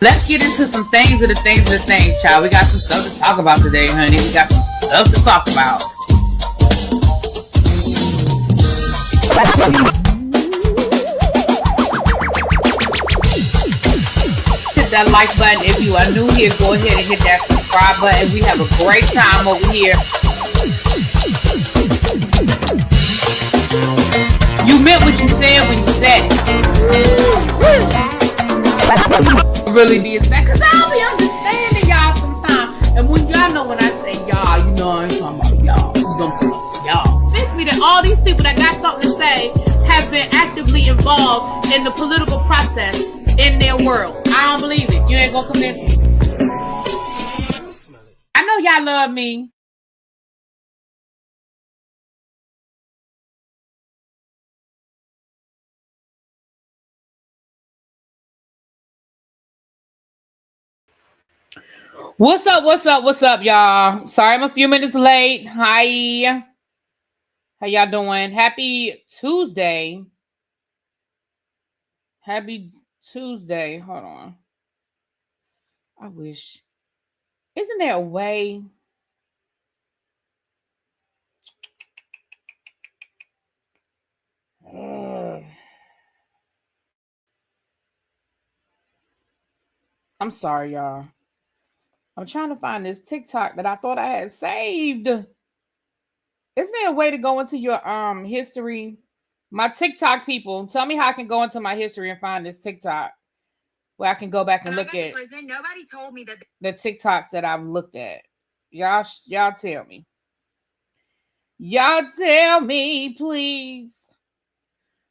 Let's get into some things of the things, child. We got some stuff to talk about today, honey. We got some stuff to talk about. Hit that like button if you are new here. Go ahead and hit that subscribe button. We have a great time over here. You meant what you said when you said it. Really be expect, because I'll be understanding y'all sometimes. And when y'all know when I say y'all, you know I ain't talking about y'all. Y'all. Fix me that all these people that got something to say have been actively involved in the political process in their world. I don't believe it. You ain't gonna convince me. I know y'all love me. What's up, y'all? Sorry I'm a few minutes late. Hi. How y'all doing? Happy Tuesday. Happy Tuesday. Hold on. I wish. Isn't there a way? I'm sorry, y'all. I'm trying to find this TikTok that I thought I had saved. Isn't there a way to go into your history? My TikTok people, tell me how I can go into my history and find this TikTok where I can go back and look at prison, nobody told me that the TikToks that I've looked at. Y'all tell me. Y'all tell me, please.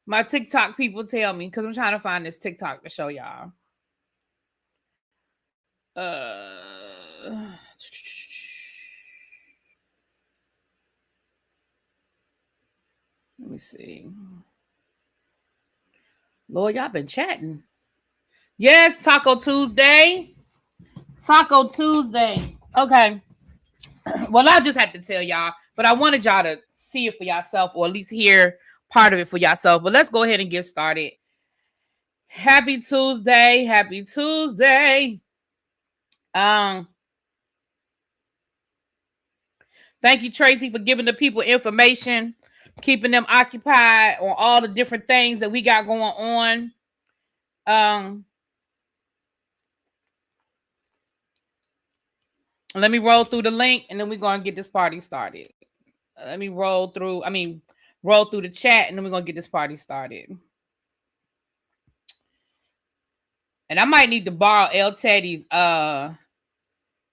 My TikTok people tell me, because I'm trying to find this TikTok to show y'all. Let me see. Lord, y'all been chatting. Yes, Taco Tuesday. Taco Tuesday. Okay. Well, I just had to tell y'all, but I wanted y'all to see it for yourself, or at least hear part of it for yourself. But let's go ahead and get started. Happy Tuesday. Happy Tuesday. Thank you, Tracy, for giving the people information, keeping them occupied on all the different things that we got going on. Let me roll through the link, and then we're going to get this party started. Let me roll through the chat, and then we're going to get this party started. And I might need to borrow El Teddy's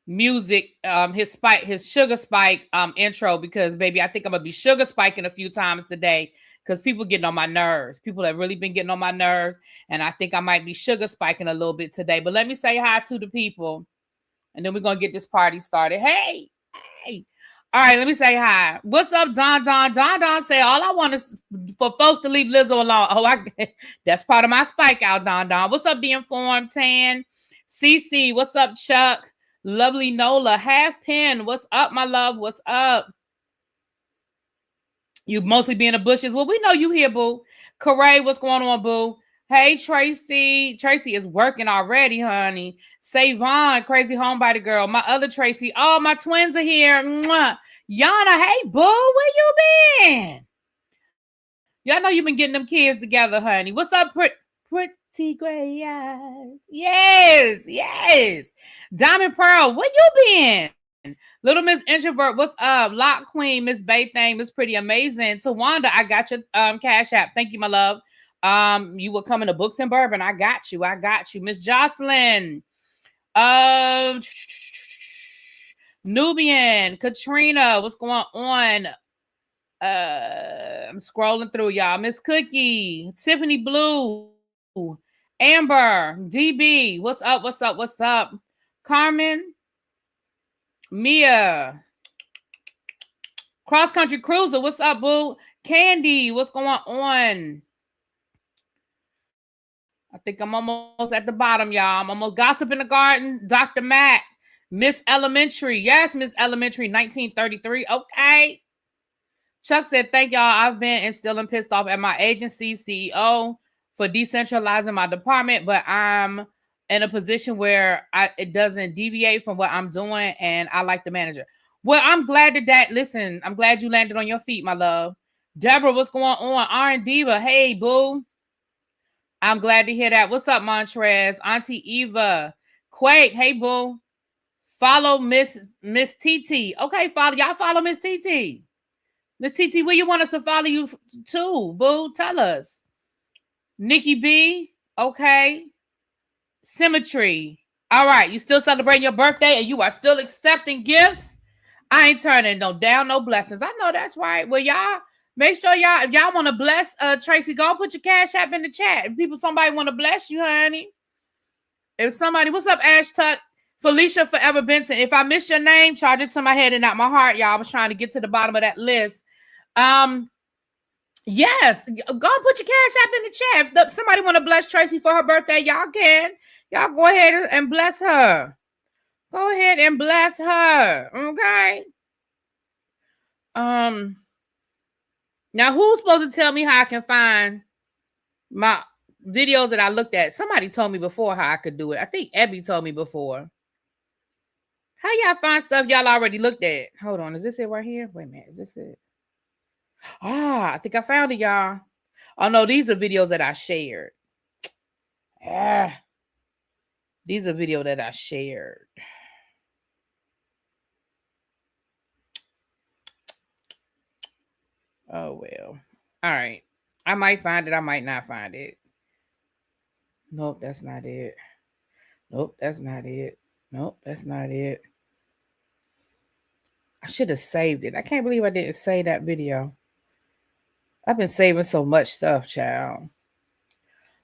music, his sugar spike intro, because baby, I think I'm gonna be sugar spiking a few times today, because people getting on my nerves. People have really been getting on my nerves, and I think I might be sugar spiking a little bit today. But let me say hi to the people, and then we're gonna get this party started. Hey. All right, let me say hi. What's up, Don? Don say all I want is for folks to leave Lizzo alone. Oh, that's part of my spike out, Don. What's up, The Informed Tan? CC, what's up, Chuck? Lovely Nola, Half Pin, what's up, my love? What's up? You mostly be in the bushes. Well, we know you here, boo. Corey, what's going on, boo? Hey, Tracy. Tracy is working already, honey. Savon, crazy homebody girl. My other Tracy. Oh, my twins are here. Mwah. Yana, hey, boo. Where you been? Y'all know you've been getting them kids together, honey. What's up, pretty gray eyes? Yes. Diamond Pearl, where you been? Little Miss Introvert, what's up? Lock Queen, Miss Bay Thing, Miss Pretty Amazing. Tawanda, I got your Cash App. Thank you, my love. You will come into Books and Bourbon. I got you. Miss Jocelyn. Nubian, Katrina, what's going on? I'm scrolling through, y'all. Miss Cookie, Tiffany Blue, Amber, DB, what's up? Carmen, Mia, Cross Country Cruiser, what's up, boo? Candy, what's going on? I think I'm almost at the bottom, y'all. I'm almost Gossip in the Garden. Dr. Mac, Miss Elementary. Yes, Miss Elementary, 1933. Okay. Chuck said, thank y'all. I've been and still am pissed off at my agency CEO for decentralizing my department, but I'm in a position where it doesn't deviate from what I'm doing, and I like the manager. Well, I'm glad listen, I'm glad you landed on your feet, my love. Deborah, what's going on? R&Diva, hey, boo. I'm glad to hear that. What's up, Montrez? Auntie Eva. Quake, hey, boo. Follow Miss TT. Okay, y'all follow Miss TT. Miss TT, where you want us to follow you to, boo? Tell us. Nikki B, okay. Symmetry. All right, you still celebrating your birthday and you are still accepting gifts? I ain't turning no down, no blessings. I know that's right. Well, y'all, make sure if y'all want to bless Tracy, go put your cash app in the chat. If somebody want to bless you, honey. If somebody, what's up, Ash Tuck? Felicia Forever Benson. If I missed your name, charge it to my head and not my heart, y'all. I was trying to get to the bottom of that list. Yes, go put your cash app in the chat. If somebody want to bless Tracy for her birthday, y'all can. Y'all go ahead and bless her. Go ahead and bless her. Okay. Now who's supposed to tell me how I can find my videos that I looked at? Somebody told me before how I could do it. I think Ebby told me before. How y'all find stuff y'all already looked at? Hold on, is this it right here? Wait a minute, is this it? I think I found it, y'all. Oh no, these are videos that I shared. These are videos that I shared. Oh well. All right. I might find it. I might not find it. Nope, that's not it. Nope, that's not it. Nope, that's not it. I should have saved it. I can't believe I didn't save that video. I've been saving so much stuff, child.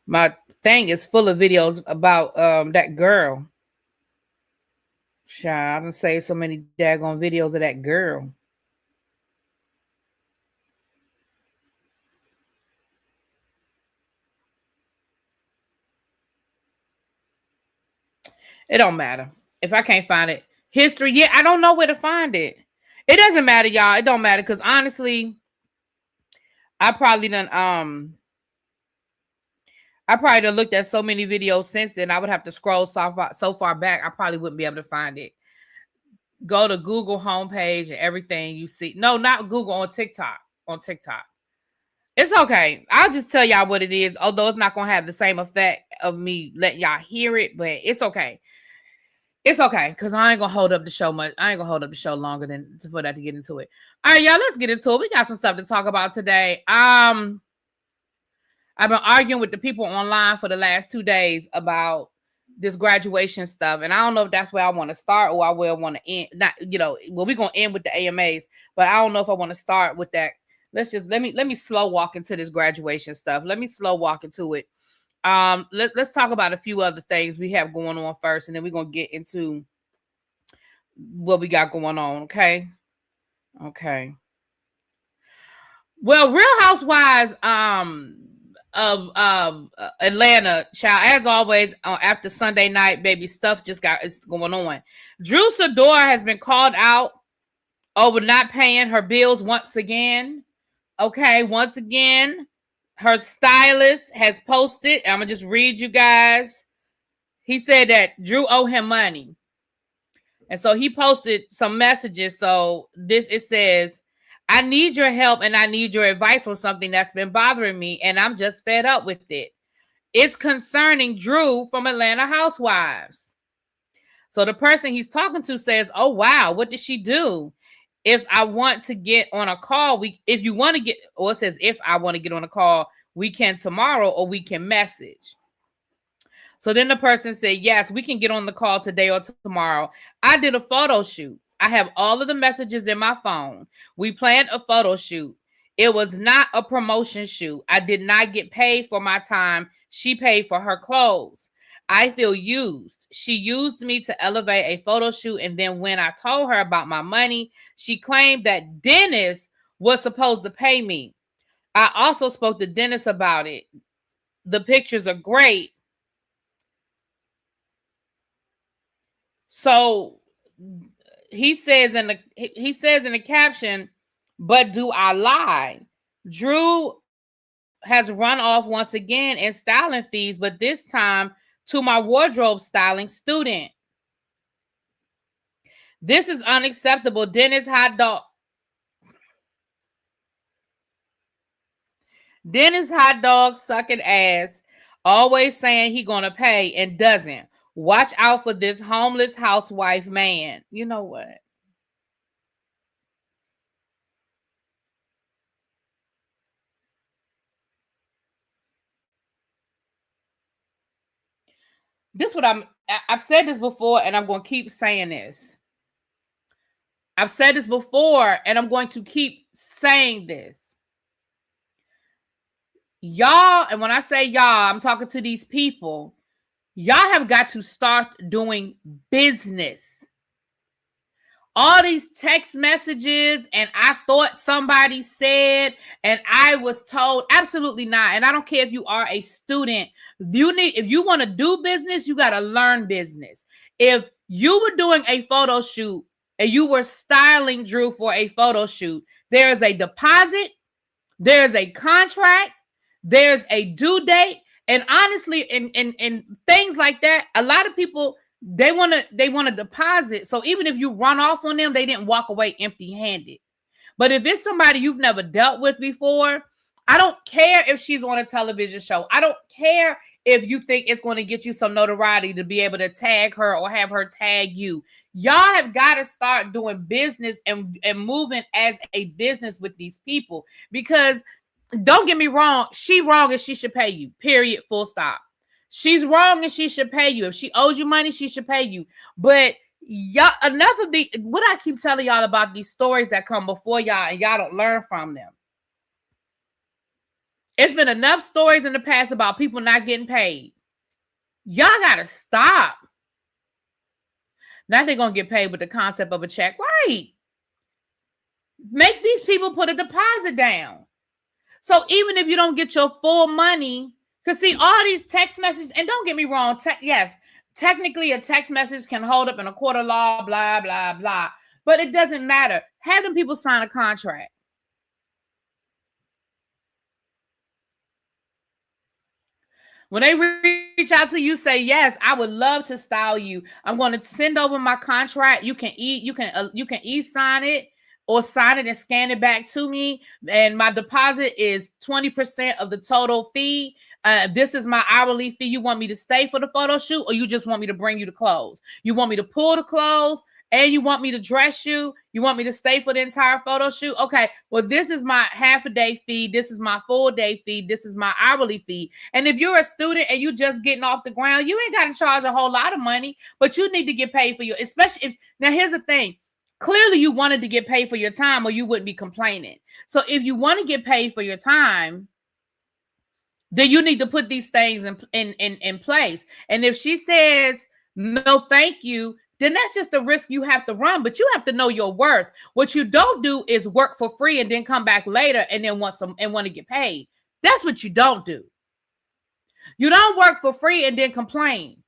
My thing is full of videos about that girl. Child, I done saved so many daggone videos of that girl. It don't matter. If I can't find it. History, yeah, I don't know where to find it. It doesn't matter, y'all. It don't matter because honestly, I probably done looked at so many videos since then. I would have to scroll so far back. I probably wouldn't be able to find it. Go to Google homepage and everything you see. No, not Google, on TikTok. On TikTok. It's okay. I'll just tell y'all what it is, although it's not going to have the same effect of me letting y'all hear it, but it's okay. It's okay, because I ain't going to hold up the show much. I ain't going to hold up the show longer than for that to get into it. All right, y'all, let's get into it. We got some stuff to talk about today. I've been arguing with the people online for the last 2 days about this graduation stuff, and I don't know if that's where I want to start or I will want to end. Not, we're going to end with the AMAs, but I don't know if I want to start with that. Let me slow walk into this graduation stuff. Let me slow walk into it. Let's talk about a few other things we have going on first, and then we're gonna get into what we got going on. Okay. Well, Real Housewives of Atlanta, child, as always, after Sunday night, baby, stuff is going on. Drew Sidora has been called out over not paying her bills once again. Okay, once again, her stylist has posted. I'm going to just read you guys. He said that Drew owed him money. And so he posted some messages. So it says, I need your help and I need your advice on something that's been bothering me. And I'm just fed up with it. It's concerning Drew from Atlanta Housewives. So the person he's talking to says, oh, wow, what did she do? If I want to get on a call, if I want to get on a call, we can tomorrow or we can message. So then the person said, yes, we can get on the call today or tomorrow. I did a photo shoot. I have all of the messages in my phone. We planned a photo shoot. It was not a promotion shoot. I did not get paid for my time. She paid for her clothes. I feel used. She used me to elevate a photo shoot. And then when I told her about my money, she claimed that Dennis was supposed to pay me. I also spoke to Dennis about it. The pictures are great. So he says in the caption, but do I lie? Drew has run off once again in styling fees, but this time to my wardrobe styling student. This is unacceptable. Dennis hot dog sucking ass, always saying he gonna pay and doesn't. Watch out for this homeless housewife man. You know what? I've said this before and I'm going to keep saying this. I've said this before and I'm going to keep saying this. Y'all, and when I say y'all, I'm talking to these people. Y'all have got to start doing business. All these text messages and I thought somebody said and I was told, absolutely not. And I don't care if you are a student. If you want to do business, you got to learn business. If you were doing a photo shoot and you were styling Drew for a photo shoot, there is a deposit, there's a contract, there's a due date. And honestly, in things like that, a lot of people, they want to deposit. So even if you run off on them, they didn't walk away empty-handed. But if it's somebody you've never dealt with before, I don't care if she's on a television show. I don't care if you think it's going to get you some notoriety to be able to tag her or have her tag you. Y'all have got to start doing business and moving as a business with these people. Because don't get me wrong, she wrong and she should pay you. Period. Full stop. She's wrong and she should pay you. If she owes you money, she should pay you. But y'all, enough of what I keep telling y'all about these stories that come before y'all and y'all don't learn from them. It's been enough stories in the past about people not getting paid. Y'all got to stop. Now they're going to get paid with the concept of a check. Right. Make these people put a deposit down. So even if you don't get your full money, because see, all these text messages, and don't get me wrong, yes, technically a text message can hold up in a court of law, blah, blah, blah. But it doesn't matter. Have them people sign a contract. When they reach out to you, say, yes, I would love to style you. I'm going to send over my contract. You can e-sign it or sign it and scan it back to me. And my deposit is 20% of the total fee. This is my hourly fee. You want me to stay for the photo shoot or you just want me to bring you the clothes? You want me to pull the clothes and you want me to dress you? You want me to stay for the entire photo shoot? Okay, well, this is my half a day fee. This is my full day fee. This is my hourly fee. And if you're a student and you just getting off the ground, you ain't got to charge a whole lot of money, but you need to get paid for your, especially if, now here's the thing. Clearly you wanted to get paid for your time or you wouldn't be complaining. So if you want to get paid for your time, then you need to put these things in place. And if she says, no, thank you, then that's just the risk you have to run. But you have to know your worth. What you don't do is work for free and then come back later and then want to get paid. That's what you don't do. You don't work for free and then complain.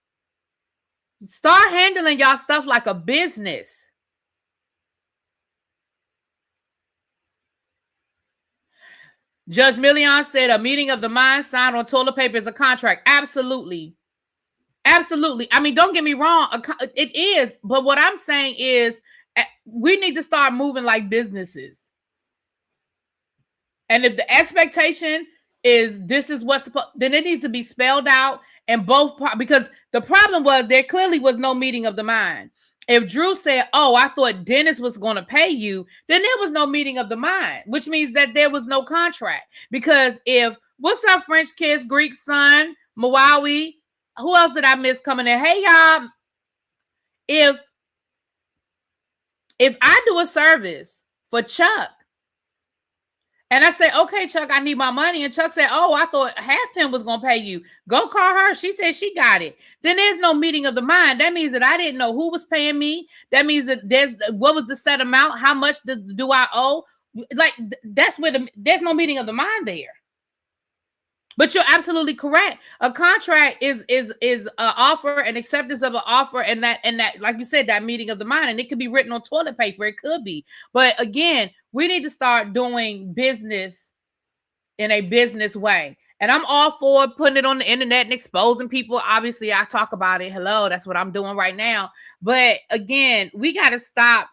Start handling y'all stuff like a business. Judge Million said a meeting of the mind signed on toilet paper is a contract. Absolutely. Absolutely. I mean, don't get me wrong. It is. But what I'm saying is we need to start moving like businesses. And if the expectation is this is what's supposed, then it needs to be spelled out and because the problem was there clearly was no meeting of the mind. If Drew said, oh, I thought Dennis was going to pay you, then there was no meeting of the mind, which means that there was no contract. Because what's up, French kids, Greek son, Mawawi, who else did I miss coming in? Hey, y'all, if I do a service for Chuck and I say, okay, Chuck, I need my money. And Chuck said, oh, I thought Halfpin was going to pay you. Go call her. She said she got it. Then there's no meeting of the mind. That means that I didn't know who was paying me. That means that what was the set amount? How much do I owe? Like, that's where there's no meeting of the mind there. But you're absolutely correct. A contract is an offer, an acceptance of an offer, and that, like you said, that meeting of the mind. And it could be written on toilet paper. It could be. But again, we need to start doing business in a business way. And I'm all for putting it on the internet and exposing people. Obviously, I talk about it. Hello, that's what I'm doing right now. But again, we got to stop.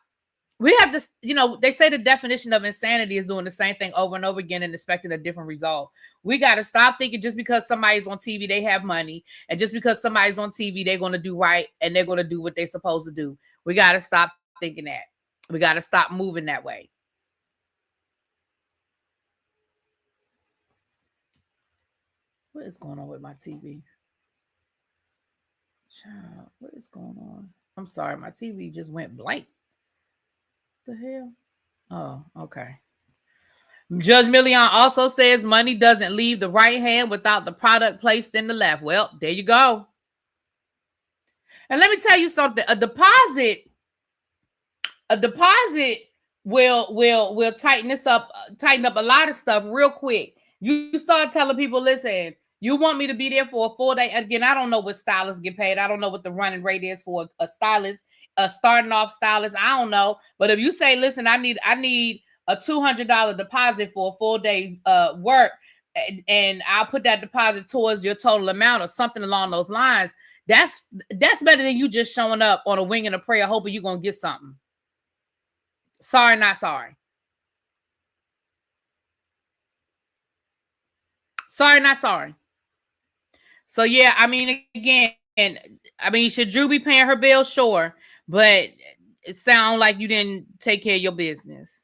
We have to, they say the definition of insanity is doing the same thing over and over again and expecting a different result. We got to stop thinking just because somebody's on TV, they have money. And just because somebody's on TV, they're going to do right and they're going to do what they're supposed to do. We got to stop thinking that. We got to stop moving that way. What is going on with my TV? Child, what is going on? I'm sorry, my TV just went blank. The hell? Oh, okay. Judge Million also says money doesn't leave the right hand without the product placed in the left. Well, there you go. And let me tell you something. A deposit will tighten this up, tighten up a lot of stuff real quick. You start telling people, listen, you want me to be there for a full day. Again, I don't know what stylists get paid. I don't know what the running rate is for a stylist, a starting off stylist. I don't know. But if you say, listen, I need a $200 deposit for a full day's work, and I'll put that deposit towards your total amount or something along those lines, that's better than you just showing up on a wing and a prayer hoping you're going to get something. Sorry, not sorry. Sorry, not sorry. So, yeah, I mean, again, should Drew be paying her bill? Sure. But it sounds like you didn't take care of your business.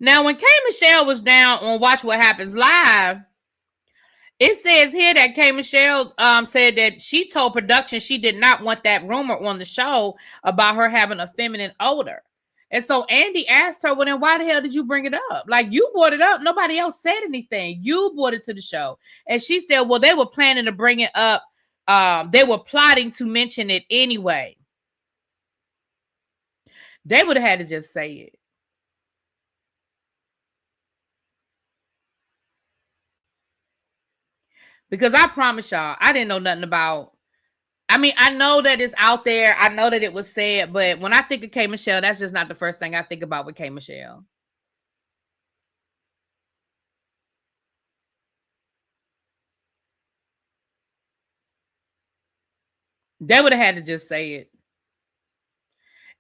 Now, when K. Michelle was down on Watch What Happens Live, it says here that K. Michelle said that she told production she did not want that rumor on the show about her having a feminine odor. And so Andy asked her, well, then why the hell did you bring it up? Like, you brought it up. Nobody else said anything. You brought it to the show. And she said, well, they were planning to bring it up. They were plotting to mention it anyway. They would have had to just say it. Because I promise y'all, I didn't know nothing about. I mean, I know that it's out there. I know that it was said, but when I think of K. Michelle, that's just not the first thing I think about with K. Michelle. They would have had to just say it.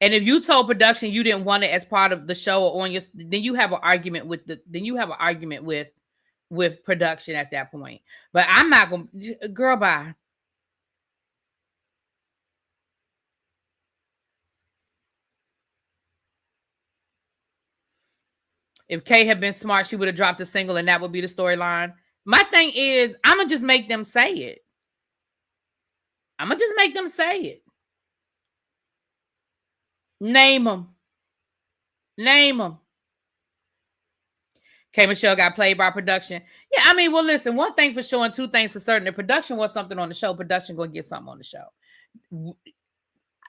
And if you told production you didn't want it as part of the show or on your, then you have an argument with production at that point. But I'm not gonna, girl, bye. If Kay had been smart, she would have dropped a single and that would be the storyline. My thing is, I'm going to just make them say it. I'm going to just make them say it. Name them. Name them. K. Michelle got played by production. Yeah, I mean, well, listen, one thing for sure and two things for certain. If production wants something on the show, production going to get something on the show.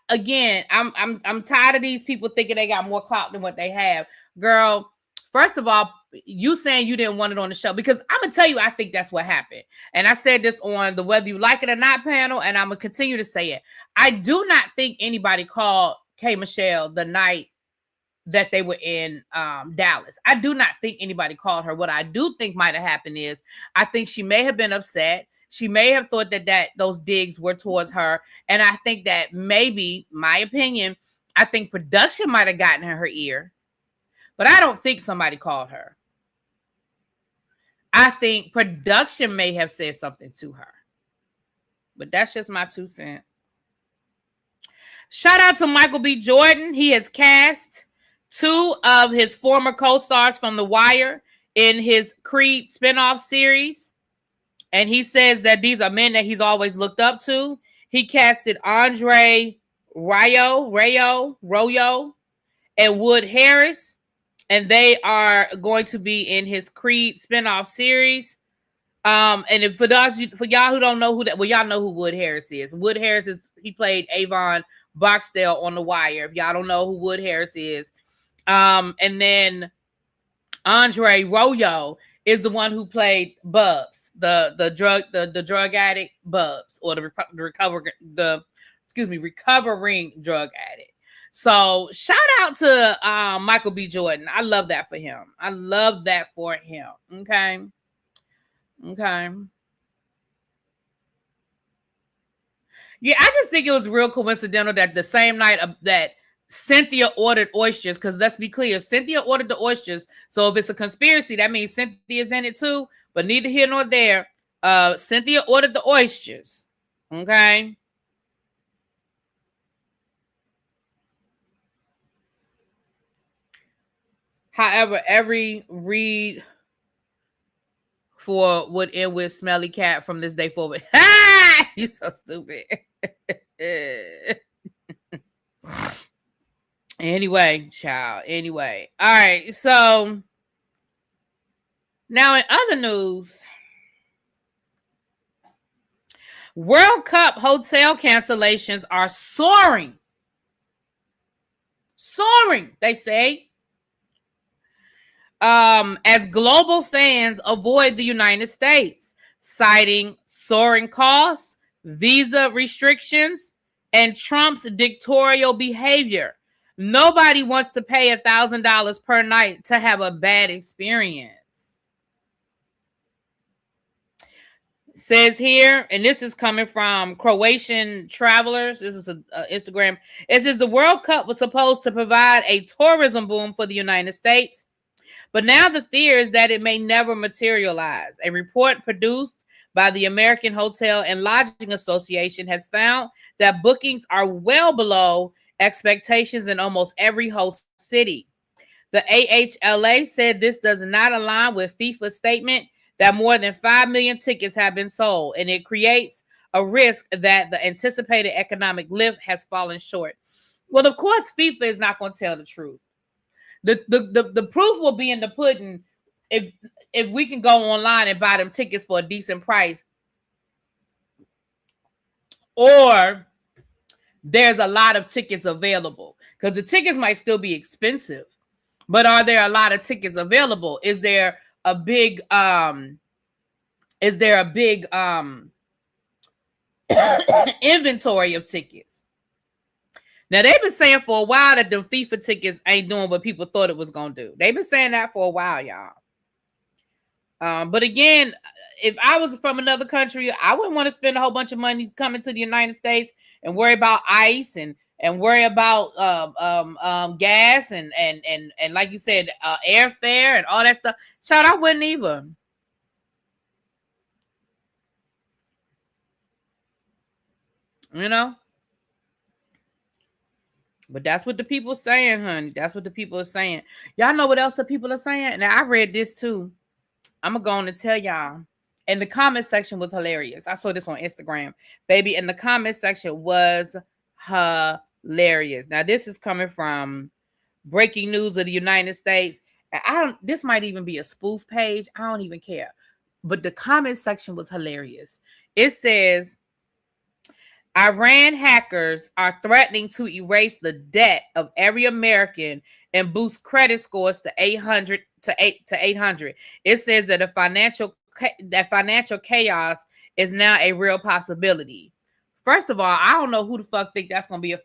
Again, I'm tired of these people thinking they got more clout than what they have. Girl, first of all, you saying you didn't want it on the show, because I'm going to tell you, I think that's what happened. And I said this on the Whether You Like It or Not panel, and I'm going to continue to say it. I do not think anybody called K. Michelle the night that they were in Dallas. I do not think anybody called her. What I do think might have happened is I think she may have been upset. She may have thought that those digs were towards her. And I think that maybe, my opinion, I think production might have gotten in her ear. But I don't think somebody called her. I think production may have said something to her. But that's just my 2 cents. Shout out to Michael B. Jordan. He has cast 2 of his former co-stars from The Wire in his Creed spinoff series. And he says that these are men that he's always looked up to. He casted Andre Royo, and Wood Harris. And they are going to be in his Creed spinoff series. And if for y'all who don't know who that, well, y'all know who Wood Harris is. Wood Harris he played Avon Barksdale on The Wire. If y'all don't know who Wood Harris is. And then Andre Royo is the one who played Bubs, the drug addict Bubs, or recovering drug addict. So shout out to Michael B. Jordan. I love that for him. Okay. Yeah, I just think it was real coincidental that the same night that Cynthia ordered oysters, because let's be clear, Cynthia ordered the oysters. So if it's a conspiracy, that means Cynthia's in it too. But neither here nor there. Cynthia ordered the oysters. Okay. However, every read for would end with smelly cat from this day forward. You so stupid. Anyway, child. Anyway. All right. So now in other news, World Cup hotel cancellations are soaring. Soaring, they say. As global fans avoid the United States, citing soaring costs, visa restrictions, and Trump's dictatorial behavior. Nobody wants to pay $1,000 per night to have a bad experience. Says here, and this is coming from Croatian travelers. This is Instagram. It says the World Cup was supposed to provide a tourism boom for the United States, but now the fear is that it may never materialize. A report produced by the American Hotel and Lodging Association has found that bookings are well below expectations in almost every host city. The AHLA said this does not align with FIFA's statement that more than 5 million tickets have been sold, and it creates a risk that the anticipated economic lift has fallen short. Well, of course, FIFA is not going to tell the truth. The proof will be in the pudding if we can go online and buy them tickets for a decent price, or there's a lot of tickets available, because the tickets might still be expensive, but are there a lot of tickets available? Is there a big inventory of tickets? Now, they've been saying for a while that the FIFA tickets ain't doing what people thought it was going to do. They've been saying that for a while, y'all. But again, if I was from another country, I wouldn't want to spend a whole bunch of money coming to the United States and worry about ice and worry about gas and like you said, airfare and all that stuff. Child, I wouldn't either. You know? But that's what the people are saying, honey. That's what the people are saying. Y'all know what else the people are saying? Now, I read this too. I'm going to go on and tell y'all. And the comment section was hilarious. I saw this on Instagram. Baby, and the comment section was hilarious. Now, this is coming from Breaking News of the United States. And this might even be a spoof page. I don't even care. But the comment section was hilarious. It says, Iran hackers are threatening to erase the debt of every American and boost credit scores to 800 to 800. It says that financial chaos is now a real possibility. First of all, I don't know who the fuck think there's gonna be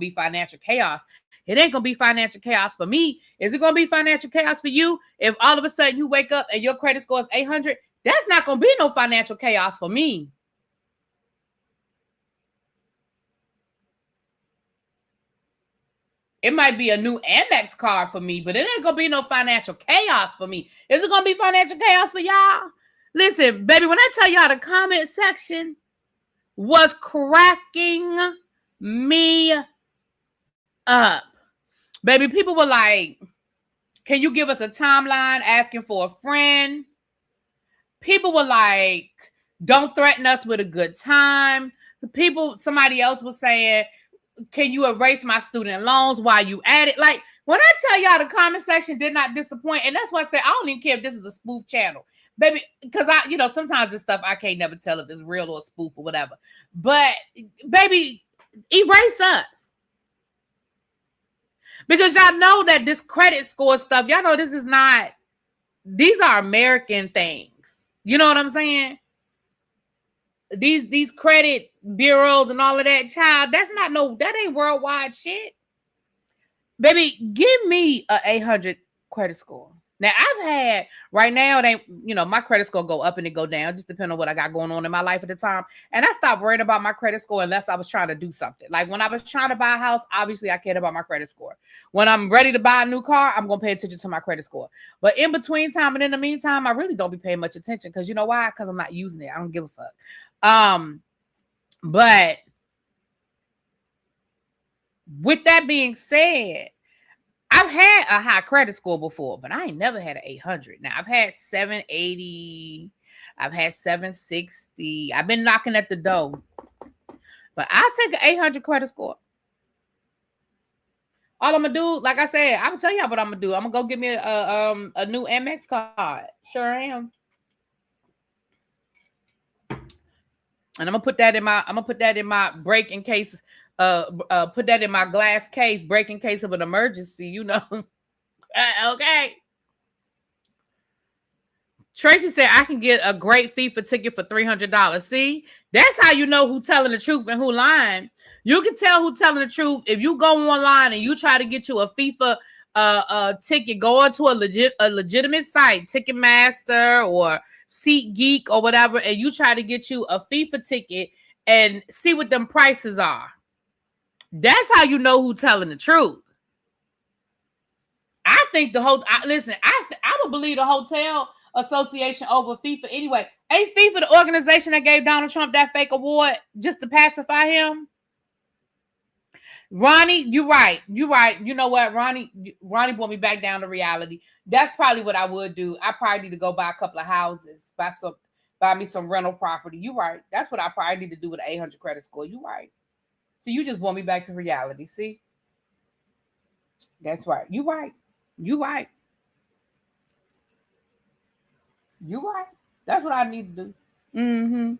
financial chaos. It ain't gonna be financial chaos for me. Is it gonna be financial chaos for you? If all of a sudden you wake up and your credit score is 800, that's not gonna be no financial chaos for me. It might be a new Amex card for me, but it ain't gonna be no financial chaos for me. Is it gonna be financial chaos for y'all? Listen, baby, when I tell y'all the comment section was cracking me up. Baby, people were like, can you give us a timeline asking for a friend? People were like, don't threaten us with a good time. Somebody else was saying, can you erase my student loans while you at it? Like, when I tell y'all the comment section did not disappoint, and that's why I say I don't even care if this is a spoof channel, baby, because sometimes this stuff I can't never tell if it's real or spoof or whatever. But baby, erase us. Because y'all know that this credit score stuff, y'all know this is not these are American things. You know what I'm saying? These credit bureaus and all of that, child, that ain't worldwide shit. Baby, give me a 800 credit score. Now I've had right now, my credit score go up and it go down, just depending on what I got going on in my life at the time. And I stopped worrying about my credit score unless I was trying to do something. Like when I was trying to buy a house, obviously I cared about my credit score. When I'm ready to buy a new car, I'm gonna pay attention to my credit score. But in between time and in the meantime, I really don't be paying much attention because you know why? Because I'm not using it. I don't give a fuck. But with that being said, I've had a high credit score before, but I ain't never had an 800. Now, I've had 780. I've had 760. I've been knocking at the door. But I'll take an 800 credit score. All I'm going to do, like I said, I'm going to tell y'all what I'm going to do. I'm going to go get me a new Amex card. Sure am. And I'm going to put that in my break in case put that in my glass case, break in case of an emergency, you know. Okay. Tracy said I can get a great FIFA ticket for $300. See, that's how you know who telling the truth and who lying. You can tell who telling the truth if you go online and you try to get you a FIFA ticket, go onto a legitimate site, Ticketmaster or SeatGeek or whatever, and you try to get you a FIFA ticket and see what them prices are. That's how you know who telling the truth. I think I would believe the hotel association over FIFA anyway. Ain't FIFA the organization that gave Donald Trump that fake award just to pacify him? Ronnie, you're right. You know what? Ronnie brought me back down to reality. That's probably what I would do. I probably need to go buy a couple of houses, buy me some rental property. You're right. That's what I probably need to do with an 800 credit score. You're right. So you just brought me back to reality. See? That's right. You're right. That's what I need to do. Mm-hmm.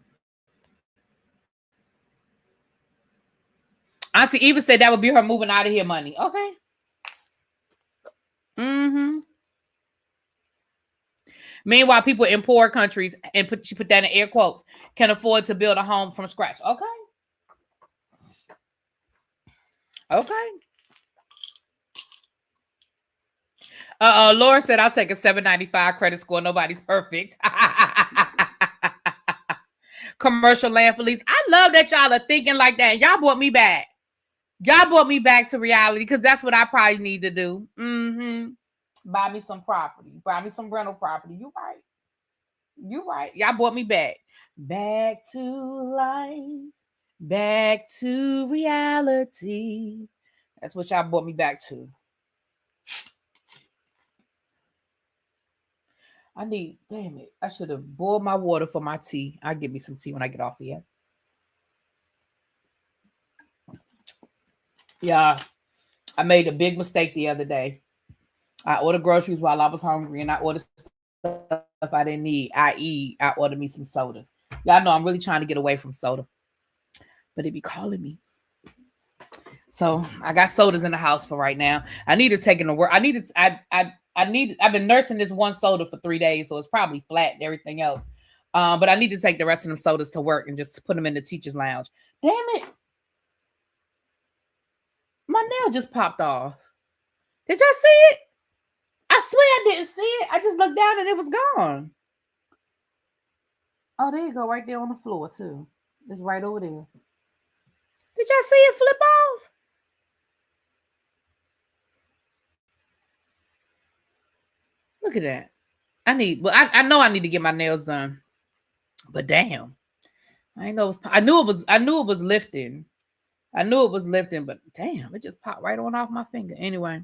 Auntie Eva said that would be her moving out of here money. Okay. Mm-hmm. Meanwhile, people in poor countries, and she put that in air quotes, can afford to build a home from scratch. Okay. Laura said I'll take a 795 credit score. Nobody's perfect. Commercial land for lease. I love that y'all are thinking like that. Y'all brought me back. To reality because that's what I probably need to do. Mm-hmm. Buy me some property. Buy me some rental property. You right. Y'all brought me back. Back to life. Back to reality. That's what y'all brought me back to. Damn it. I should have boiled my water for my tea. I'll get me some tea when I get off here. Yeah. I made a big mistake the other day. I ordered groceries while I was hungry and I ordered stuff I didn't need, i.e., I ordered me some sodas. Y'all know I'm really trying to get away from soda, but it be calling me. So I got sodas in the house for right now. I need to take it to work. I've been nursing this one soda for 3 days, so it's probably flat and everything else. But I need to take the rest of them sodas to work and just put them in the teacher's lounge. Damn it. My nail just popped off. Did y'all see it? I swear I didn't see it. I just looked down and it was gone. Oh, there you go. Right there on the floor, too. It's right over there. Did y'all see it flip off? Look at that. I know I need to get my nails done. But damn. I knew it was lifting. But damn, it just popped right on off my finger. Anyway.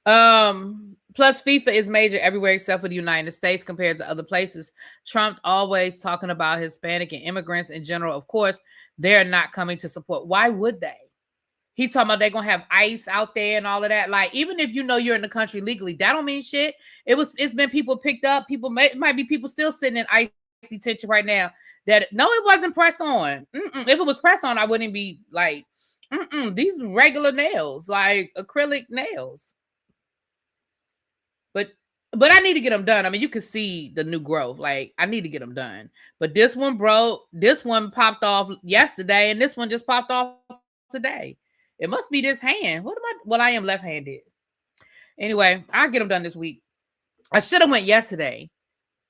Plus FIFA is major everywhere except for the United States compared to other places. Trump always talking about Hispanic and immigrants in general. Of course, they're not coming to support. Why would they? He talking about they're gonna have ICE out there and all of that. Like, even if you know you're in the country legally, that don't mean shit. It's been people picked up. It might be people still sitting in ICE detention right now. It wasn't press on. If it was press on, I wouldn't be like, these regular nails, like acrylic nails. But But I need to get them done. I mean, you can see the new growth. Like, I need to get them done. But this one broke. This one popped off yesterday, and this one just popped off today. It must be this hand. What am I? Well, I am left-handed. Anyway, I'll get them done this week. I should have went yesterday.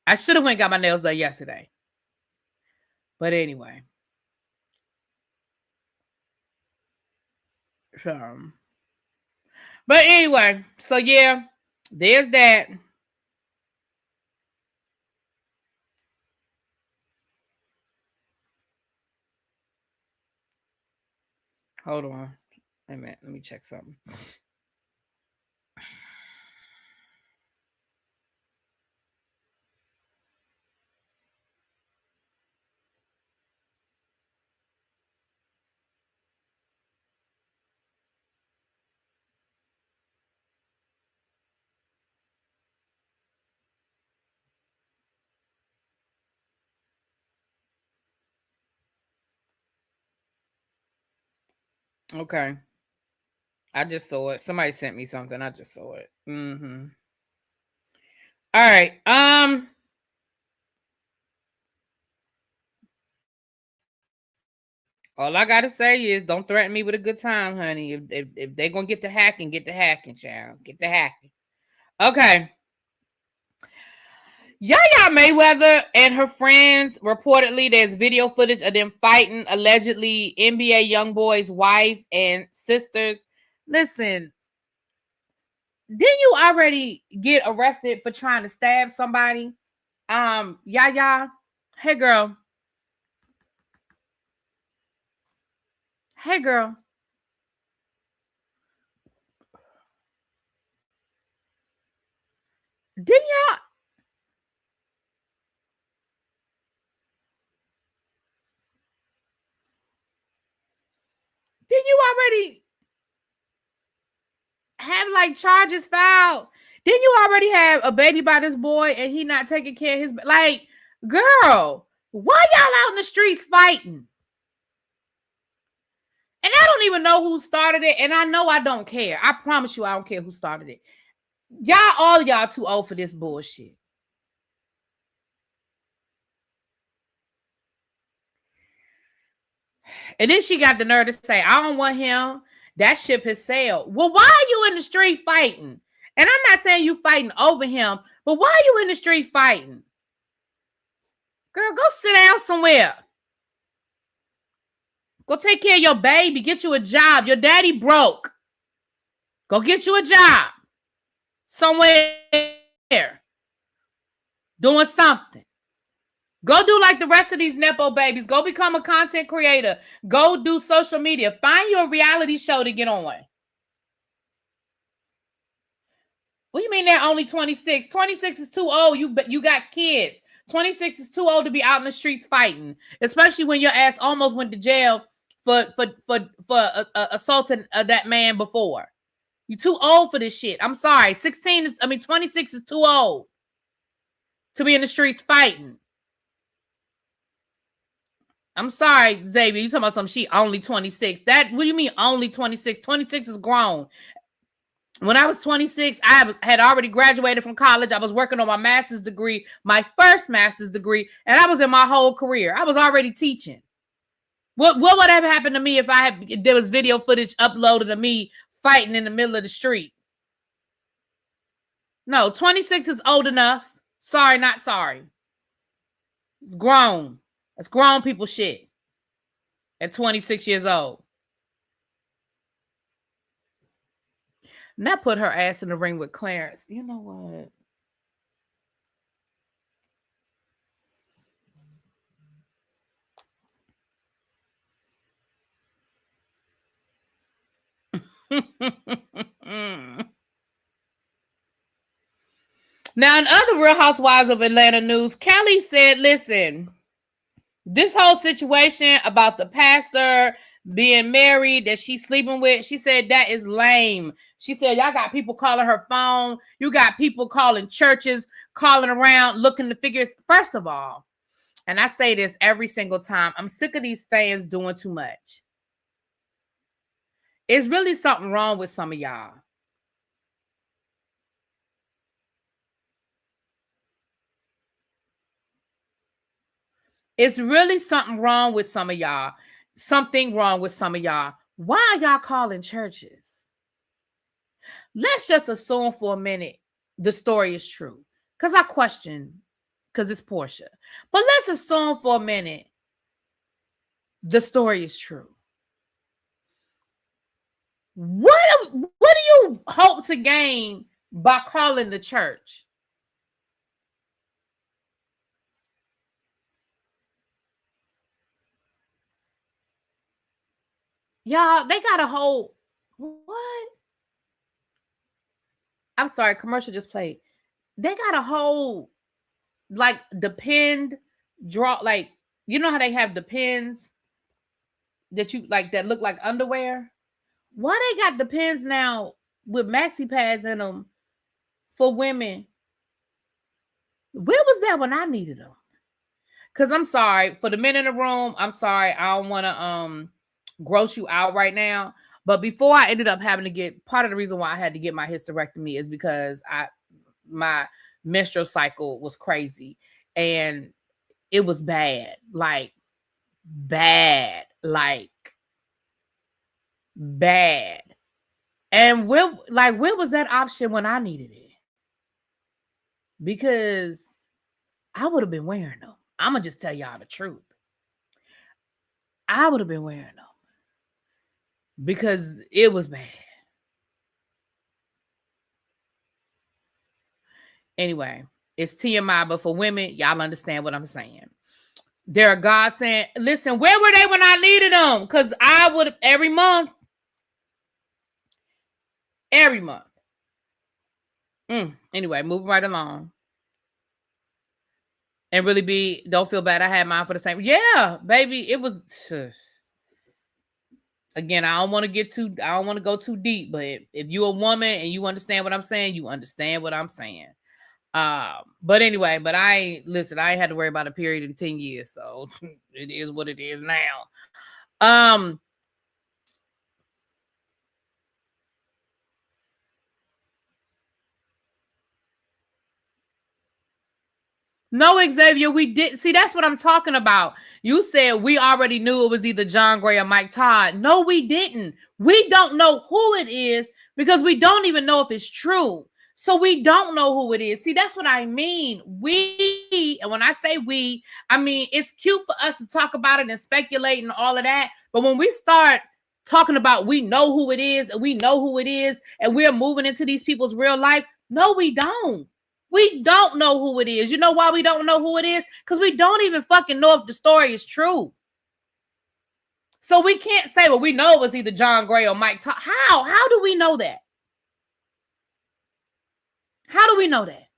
I should have went and got my nails done yesterday. But anyway. But anyway, so yeah, there's that. Hold on. Wait a minute. Let me check something. Okay. I just saw it. Somebody sent me something. I just saw it. All right. All I gotta say is don't threaten me with a good time, honey. If they're gonna get the hacking, child. Get the hacking. Okay. Yaya Mayweather and her friends, reportedly there's video footage of them fighting, allegedly NBA YoungBoy's wife and sisters. Listen, didn't you already get arrested for trying to stab somebody? Yaya, hey girl. Hey girl. Didn't y'all? Didn't you already have like charges filed? Didn't you already have a baby by this boy and he not taking care of his like girl? Why y'all out in the streets fighting? And I don't even know who started it, and I know I don't care. I promise you, I don't care who started it. All y'all too old for this bullshit. And then she got the nerve to say, I don't want him. That ship has sailed. Well, why are you in the street fighting? And I'm not saying you fighting over him, but why are you in the street fighting? Girl, go sit down somewhere. Go take care of your baby. Get you a job. Your daddy broke. Go get you a job. Somewhere. Doing something. Go do like the rest of these Nepo babies. Go become a content creator. Go do social media. Find your reality show to get on. What do you mean they're only 26? 26 is too old. You got kids. 26 is too old to be out in the streets fighting, especially when your ass almost went to jail for assaulting that man before. You too old for this shit. I'm sorry. 26 is too old to be in the streets fighting. I'm sorry, Xavier. You talking about some she only 26. What do you mean only 26? 26 is grown. When I was 26, I had already graduated from college. I was working on my master's degree, my first master's degree, and I was in my whole career. I was already teaching. What would have happened to me if there was video footage uploaded of me fighting in the middle of the street? No, 26 is old enough. Sorry, not sorry. It's grown. It's grown people shit at 26 years old. Now put her ass in the ring with Clarence. You know what? Now, in other Real Housewives of Atlanta news, Kelli said, listen, this whole situation about the pastor being married that she's sleeping with, she said that is lame. She said, y'all got people calling her phone. You got people calling churches, calling around, looking to figure. First of all, and I say this every single time, I'm sick of these fans doing too much. It's really something wrong with some of y'all. It's really something wrong with some of y'all. Something wrong with some of y'all. Why are y'all calling churches? Let's just assume for a minute the story is true. Because I question, because it's Portia. But let's assume for a minute the story is true. What do you hope to gain by calling the church? Y'all, they got a whole what? I'm sorry, commercial just played. They got a whole like depend draw, like you know how they have depends that you like that look like underwear? Why they got depends now with maxi pads in them for women? Where was that when I needed them? Because I'm sorry for the men in the room. I'm sorry, I don't want to gross you out right now. But before I ended up having to get, part of the reason why I had to get my hysterectomy is because my menstrual cycle was crazy and it was bad, like bad. And where was that option when I needed it? Because I would have been wearing them. I'm gonna just tell y'all the truth. I would have been wearing them because it was bad. Anyway, it's TMI, but for women, y'all understand what I'm saying. They're God saying, listen, where were they when I needed them? Because I would have every month. Anyway, moving right along. And really don't feel bad. I had mine for the same. Yeah, baby, it was. Again, I don't want to go too deep, but if you're a woman and you understand what I'm saying, you understand what I'm saying. But anyway, I ain't had to worry about a period in 10 years, so it is what it is now. No, Xavier, we did. See, that's what I'm talking about. You said we already knew it was either John Gray or Mike Todd. No, we didn't. We don't know who it is because we don't even know if it's true. So we don't know who it is. See, that's what I mean. And when I say we, I mean, it's cute for us to talk about it and speculate and all of that. But when we start talking about we know who it is and we know who it is and we're moving into these people's real life, no, we don't. We don't know who it is. You know why we don't know who it is? Because we don't even fucking know if the story is true. So we can't say, well, we know it was either John Gray or Mike Todd. How? How do we know that? How do we know that?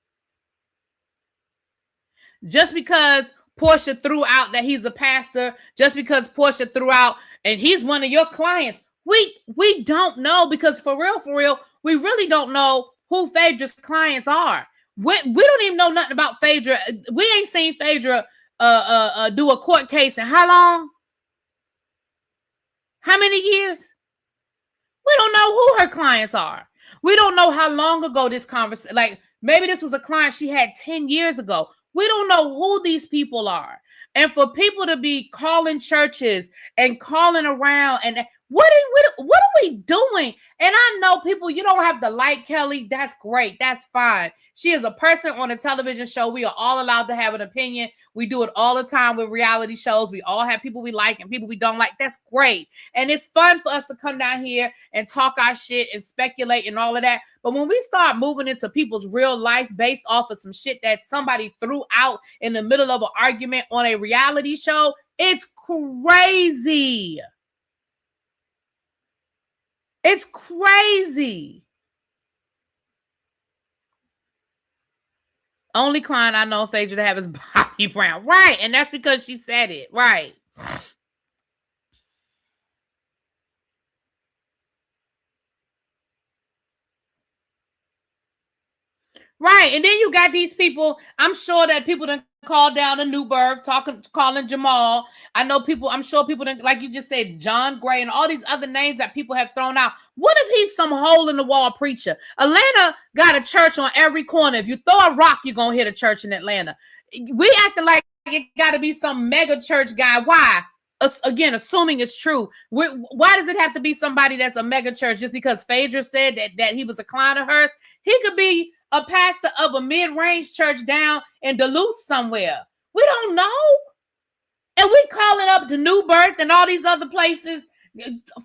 Just because Portia threw out that he's a pastor, just because Portia threw out and he's one of your clients, we don't know because for real, we really don't know who Phaedra's clients are. We don't even know nothing about Phaedra. We ain't seen Phaedra do a court case in how long? How many years? We don't know who her clients are. We don't know how long ago this conversation, like maybe this was a client she had 10 years ago. We don't know who these people are. And for people to be calling churches and calling around and what are we doing? And I know people, you don't have to like Kelli. That's great. That's fine. She is a person on a television show. We are all allowed to have an opinion. We do it all the time with reality shows. We all have people we like and people we don't like. That's great. And it's fun for us to come down here and talk our shit and speculate and all of that. But when we start moving into people's real life based off of some shit that somebody threw out in the middle of an argument on a reality show, it's crazy. It's crazy. Only client I know Phaedra to have is Bobby Brown. Right. And that's because she said it. Right. Right. And then you got these people. I'm sure that people done called down a new birth, calling Jamal. I'm sure people done, like you just said, John Gray and all these other names that people have thrown out. What if he's some hole in the wall preacher? Atlanta got a church on every corner. If you throw a rock, you're going to hit a church in Atlanta. We acting like it got to be some mega church guy. Why? Again, assuming it's true. Why does it have to be somebody that's a mega church? Just because Phaedra said that he was a client of hers? He could be a pastor of a mid-range church down in Duluth somewhere. We don't know. And we calling up the New Birth and all these other places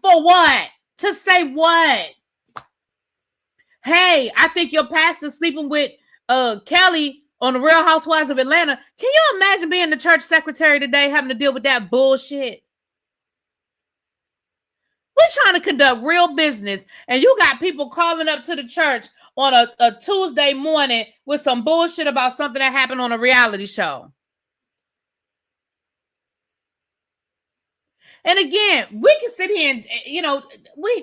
for what? To say what? Hey, I think your pastor's sleeping with Kelli on the Real Housewives of Atlanta. Can you imagine being the church secretary today having to deal with that bullshit? We're trying to conduct real business, and you got people calling up to the church on a Tuesday morning with some bullshit about something that happened on a reality show. And again, we can sit here and,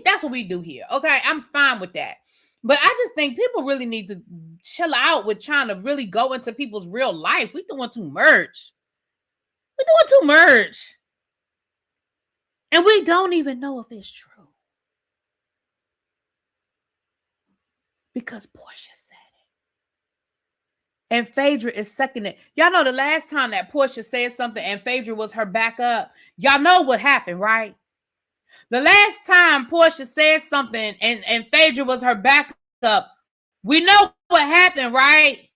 that's what we do here. Okay, I'm fine with that. But I just think people really need to chill out with trying to really go into people's real life. We're doing too much. And we don't even know if it's true. Because Portia said it. And Phaedra is seconding it. Y'all know the last time that Portia said something and Phaedra was her backup, y'all know what happened, right? The last time Portia said something and Phaedra was her backup, we know what happened, right?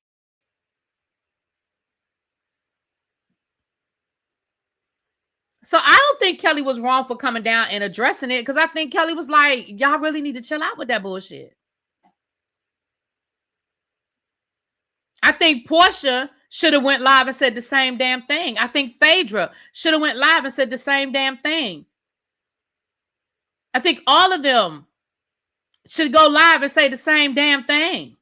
So I don't think Kelli was wrong for coming down and addressing it, because I think Kelli was like, y'all really need to chill out with that bullshit. I think Portia should have went live and said the same damn thing. I think Phaedra should have went live and said the same damn thing. I think all of them should go live and say the same damn thing.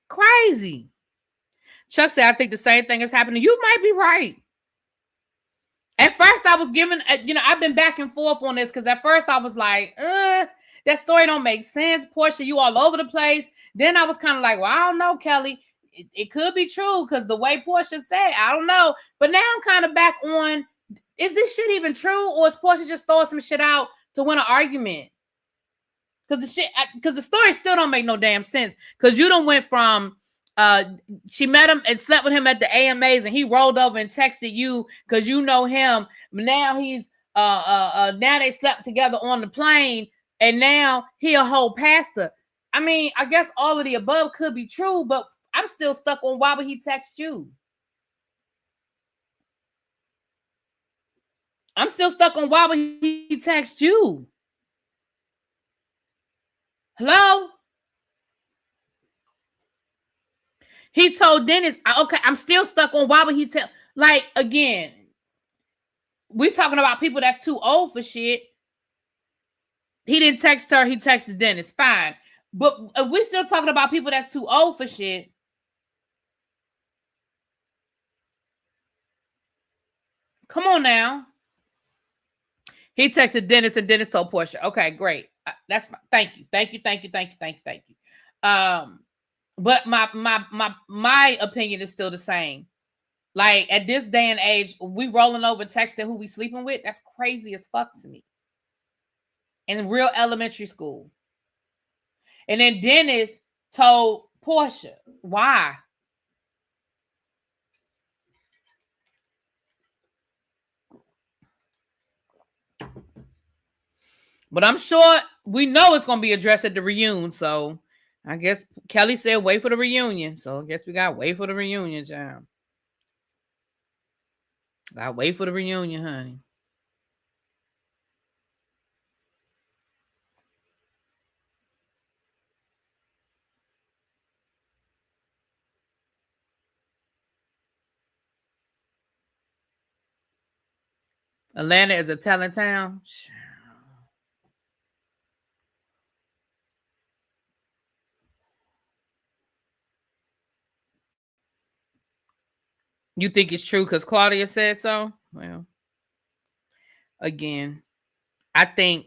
Crazy. Chuck said, I think the same thing is happening. You might be right. At first, I was giving, I've been back and forth on this, because at first I was like, that story don't make sense. Portia, you all over the place. Then I was kind of like, well, I don't know, Kelli. It could be true, because the way Portia said, I don't know. But now I'm kind of back on, is this shit even true? Or is Portia just throwing some shit out to win an argument? Because the story still don't make no damn sense. Because you done went from, she met him and slept with him at the AMAs, and he rolled over and texted you because you know him. Now he's now they slept together on the plane, and now he a whole pastor. I mean, I guess all of the above could be true, but I'm still stuck on why would he text you? I'm still stuck on why would he text you? Hello? He told Dennis, okay, I'm still stuck on why would he tell, like, again, we're talking about people that's too old for shit. He didn't text her, he texted Dennis, fine. But if we're still talking about people that's too old for shit, come on now. He texted Dennis and Dennis told Portia. Okay, great. That's fine. Thank you. But my opinion is still the same. Like, at this day and age, we rolling over texting who we sleeping with. That's crazy as fuck to me. In real elementary school. And then Dennis told Portia. Why? But I'm sure we know it's going to be addressed at the reunion. So I guess Kelli said wait for the reunion. So I guess we got to wait for the reunion, child. Got to wait for the reunion, honey. Atlanta is a talent town. You think it's true because Claudia said so? Well, again, I think,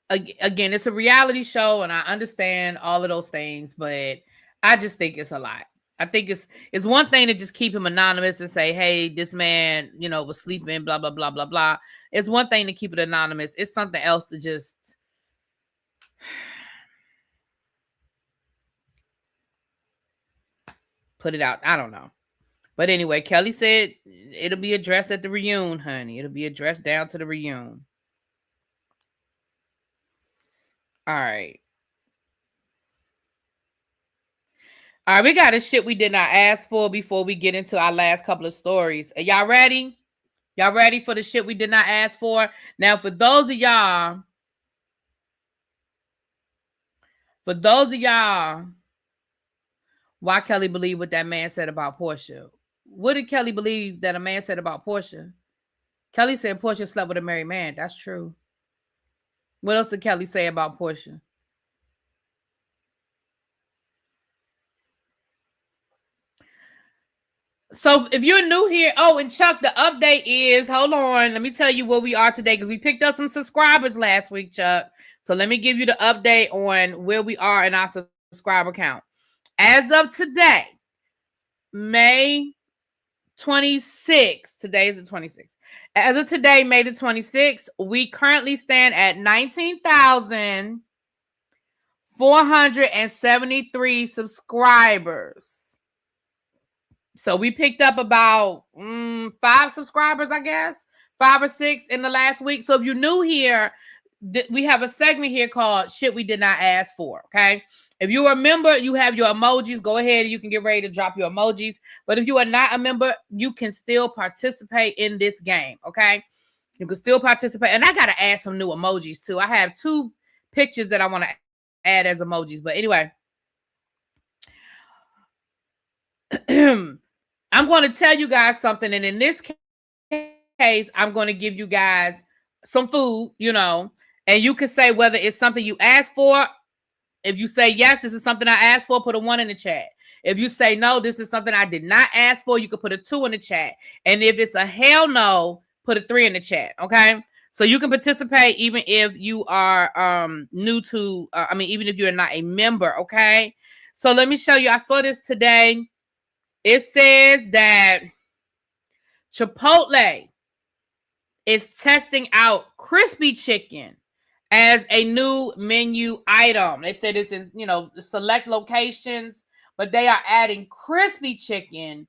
again, it's a reality show, and I understand all of those things, but I just think it's a lot. I think it's one thing to just keep him anonymous and say, hey, this man, was sleeping, blah, blah, blah, blah, blah. It's one thing to keep it anonymous. It's something else to just... put it out. I don't know. But anyway, Kelly said it'll be addressed at the reunion, honey. It'll be addressed down to the reunion. All right. All right, we got a shit we did not ask for before we get into our last couple of stories. Are y'all ready? Y'all ready for the shit we did not ask for? Now, for those of y'all why Kelly believe what that man said about Portia. What did Kelly believe that a man said about Portia? Kelly said Portia slept with a married man. That's true. What else did Kelly say about Portia? So if you're new here, and Chuck, the update is, hold on, let me tell you where we are today, because we picked up some subscribers last week, Chuck. So let me give you the update on where we are in our subscriber count. As of today, May 26th, today is the 26th. As of today, May the 26th, we currently stand at 19,473 subscribers. So we picked up about 5 subscribers, I guess, 5 or 6 in the last week. So if you're new here, we have a segment here called Shit We Did Not Ask For, okay? If you're a member, you have your emojis. Go ahead. You can get ready to drop your emojis. But if you are not a member, you can still participate in this game, okay? You can still participate. And I got to add some new emojis, too. I have 2 pictures that I want to add as emojis. But anyway. I'm going to tell you guys something. And in this case, I'm going to give you guys some food, and you can say whether it's something you asked for. If you say, yes, this is something I asked for, put a 1 in the chat. If you say, no, this is something I did not ask for, you can put a 2 in the chat. And if it's a hell no, put a 3 in the chat. Okay. So you can participate even if you are new to, even if you're not a member. Okay. So let me show you. I saw this today. It says that Chipotle is testing out crispy chicken as a new menu item. They said this is, select locations, but they are adding crispy chicken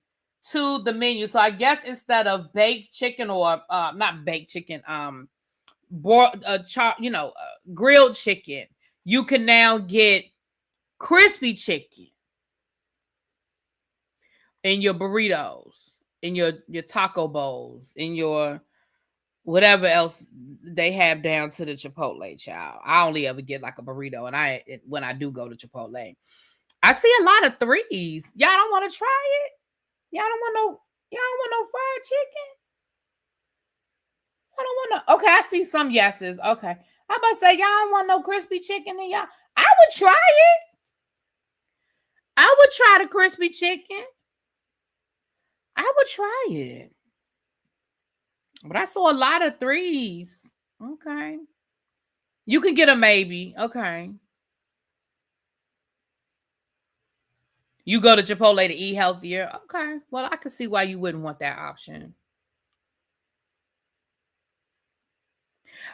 to the menu. So I guess instead of baked chicken or not baked chicken, grilled chicken, you can now get crispy chicken in your burritos, in your taco bowls, in your whatever else they have down to the Chipotle, child. I only ever get like a burrito, and when I do go to Chipotle, I see a lot of 3s. Y'all don't want to try it? Y'all don't want no fried chicken? I don't want no. Okay, I see some yeses. Okay, I'm about to say y'all don't want no crispy chicken, then y'all. I would try it. I would try the crispy chicken. I would try it. But I saw a lot of 3s. Okay. You can get a maybe. Okay. You go to Chipotle to eat healthier. Okay. Well, I can see why you wouldn't want that option.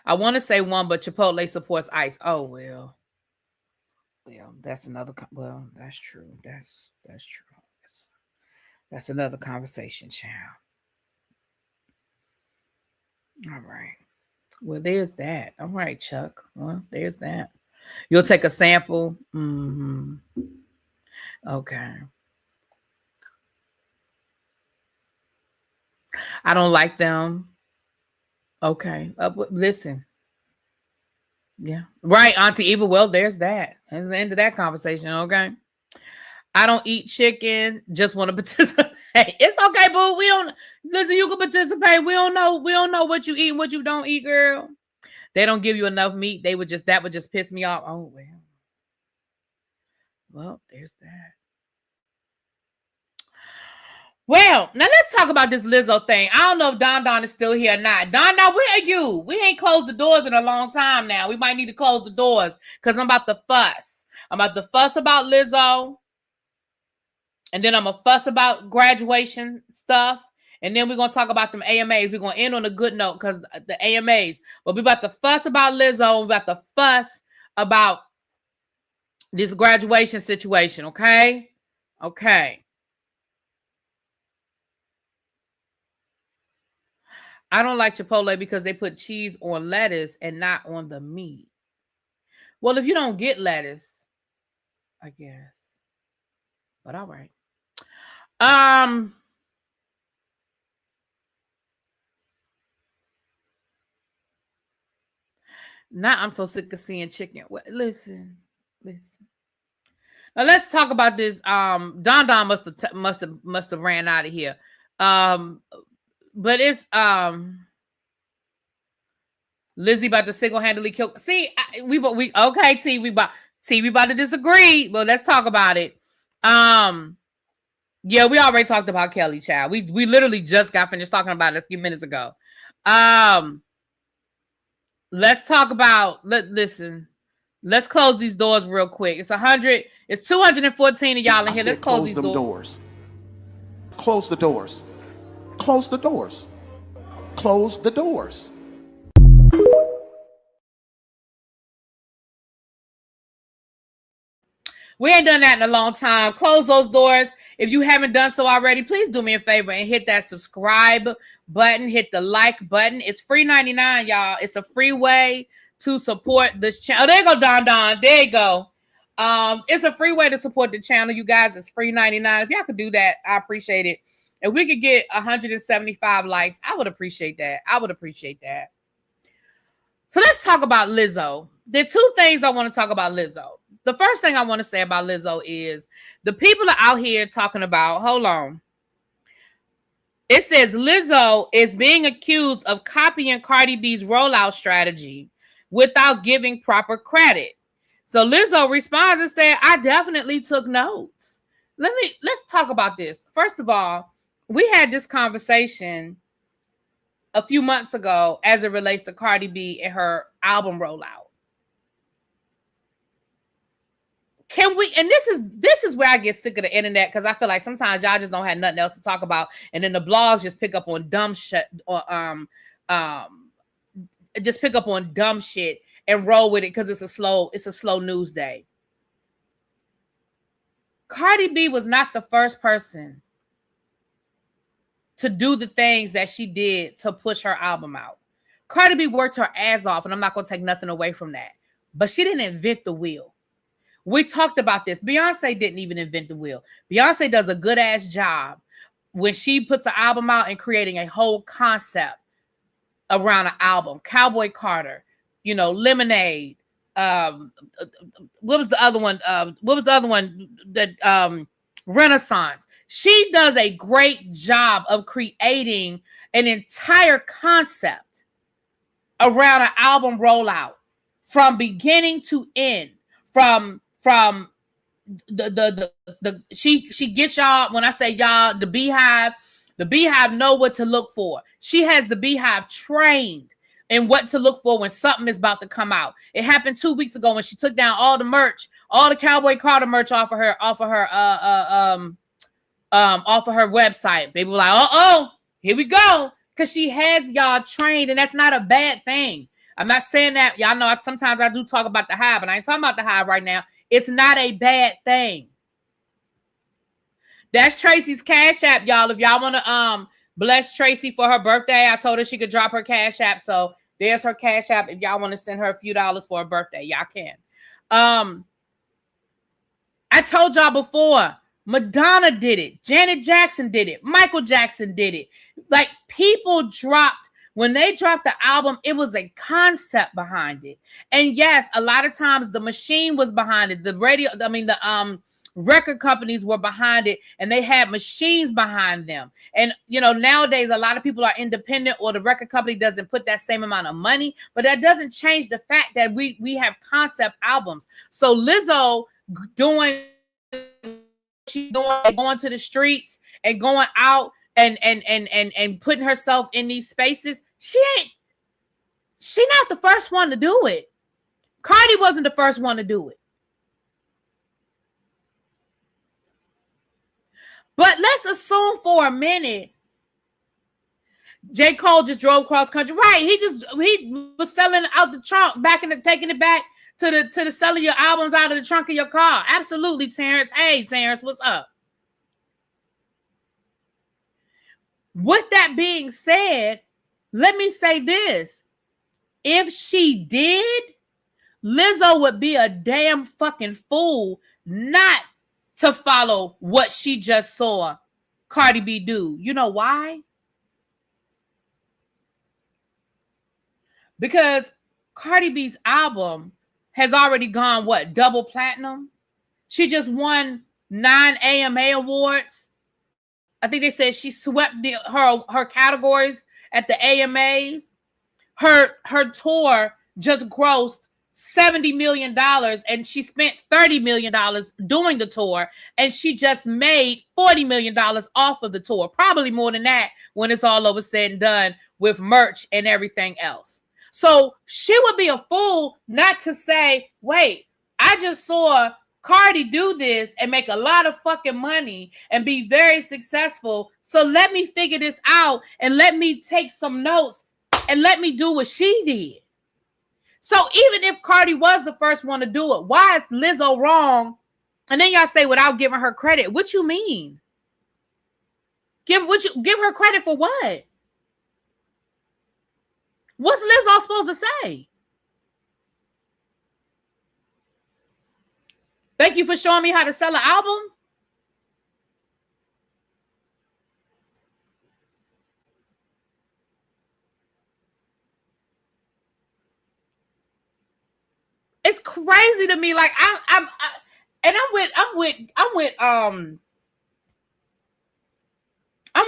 I want to say 1, but Chipotle supports ICE. Oh, well. Well, that's another. Well, that's true. That's true. That's another conversation, child. All right. Well, there's that. All right, Chuck. Well, there's that. You'll take a sample. Mm-hmm. Okay. I don't like them. Okay. Listen. Yeah. Right, Auntie Eva. Well, there's that. That's the end of that conversation. Okay. I don't eat chicken. Just want to participate. It's okay, boo. We don't listen. You can participate. We don't know what you eat and what you don't eat, girl. They don't give you enough meat. That would just piss me off. Oh well. Well, there's that. Well, now let's talk about this Lizzo thing. I don't know if Don is still here or not. Don, where are you? We ain't closed the doors in a long time now. We might need to close the doors because I'm about to fuss. I'm about to fuss about Lizzo. And then I'm going to fuss about graduation stuff. And then we're going to talk about them AMAs. We're going to end on a good note because the AMAs. But we're about to fuss about Lizzo. We're about to fuss about this graduation situation, okay? Okay. I don't like Chipotle because they put cheese on lettuce and not on the meat. Well, if you don't get lettuce, I guess. But all right. Now I'm so sick of seeing chicken. Listen. Now let's talk about this. Don must have ran out of here. But it's Lizzie about to single-handedly kill. See, we okay, T. We about to disagree. Well, let's talk about it. Yeah, we already talked about Kelli, child. We literally just got finished talking about it a few minutes ago. Let's talk about. Listen. Let's close these doors real quick. It's 214 of y'all in here. Let's close these doors. Close the doors. Close the doors. Close the doors. We ain't done that in a long time. Close those doors. If you haven't done so already, please do me a favor and hit that subscribe button. Hit the like button. It's free 99, y'all. It's a free way to support this channel. Oh, there you go, Don. There you go. It's a free way to support the channel, you guys. It's free 99. If y'all could do that, I appreciate it. If we could get 175 likes, I would appreciate that. So let's talk about Lizzo. There are two things I want to talk about Lizzo. The first thing I want to say about Lizzo is the people are out here talking about, hold on. It says Lizzo is being accused of copying Cardi B's rollout strategy without giving proper credit. So Lizzo responds and said, I definitely took notes. Let's talk about this. First of all, we had this conversation a few months ago as it relates to Cardi B and her album rollout. Can we, and this is where I get sick of the internet, because I feel like sometimes y'all just don't have nothing else to talk about, and then the blogs just pick up on dumb shit or just pick up on dumb shit and roll with it because it's a slow news day. Cardi B was not the first person to do the things that she did to push her album out. Cardi B worked her ass off, and I'm not going to take nothing away from that. But she didn't invent the wheel. We talked about this. Beyonce didn't even invent the wheel. Beyonce does a good ass job when she puts an album out and creating a whole concept around an album. Cowboy Carter, Lemonade. What was the other one? That Renaissance. She does a great job of creating an entire concept around an album rollout from beginning to end. From she gets y'all, when I say y'all, the Beehive know what to look for. She has the Beehive trained in what to look for when something is about to come out. It happened 2 weeks ago when she took down all the merch, all the Cowboy Carter merch off of her website. People were like, here we go. Because she has y'all trained, and that's not a bad thing. I'm not saying that. Y'all know sometimes I do talk about the Hive, but I ain't talking about the Hive right now. It's not a bad thing. That's Tracy's Cash App, y'all. If y'all want to bless Tracy for her birthday, I told her she could drop her Cash App. So there's her Cash App. If y'all want to send her a few dollars for her birthday, y'all can. I told y'all before, Madonna did it. Janet Jackson did it. Michael Jackson did it. Like, people dropped. When they dropped the album, it was a concept behind it. And yes, a lot of times the machine was behind it. The record companies were behind it, and they had machines behind them. And, nowadays, a lot of people are independent, or the record company doesn't put that same amount of money, but that doesn't change the fact that we have concept albums. So Lizzo going to the streets and going out and putting herself in these spaces, she not the first one to do it. Cardi wasn't the first one to do it. But let's assume for a minute J. Cole just drove cross country. Right, he was selling out the trunk, taking it back to the selling your albums out of the trunk of your car. Absolutely, Terrence. Hey, Terrence, what's up? With that being said, let me say this. If she did, Lizzo would be a damn fucking fool not to follow what she just saw Cardi B do. You know why? Because Cardi B's album has already gone, what, double platinum? She just won 9 AMA awards. I think they said she swept her categories at the AMAs. Her tour just grossed $70 million and she spent $30 million doing the tour, and she just made $40 million off of the tour. Probably more than that when it's all over said and done with merch and everything else. So she would be a fool not to say, wait, I just saw Cardi do this and make a lot of fucking money and be very successful. So let me figure this out and let me take some notes and let me do what she did. So even if Cardi was the first one to do it, why is Lizzo wrong? And then y'all say without giving her credit. What you mean? Give her credit for what? What's Lizzo supposed to say? Thank you for showing me how to sell an album. It's crazy to me. Like I'm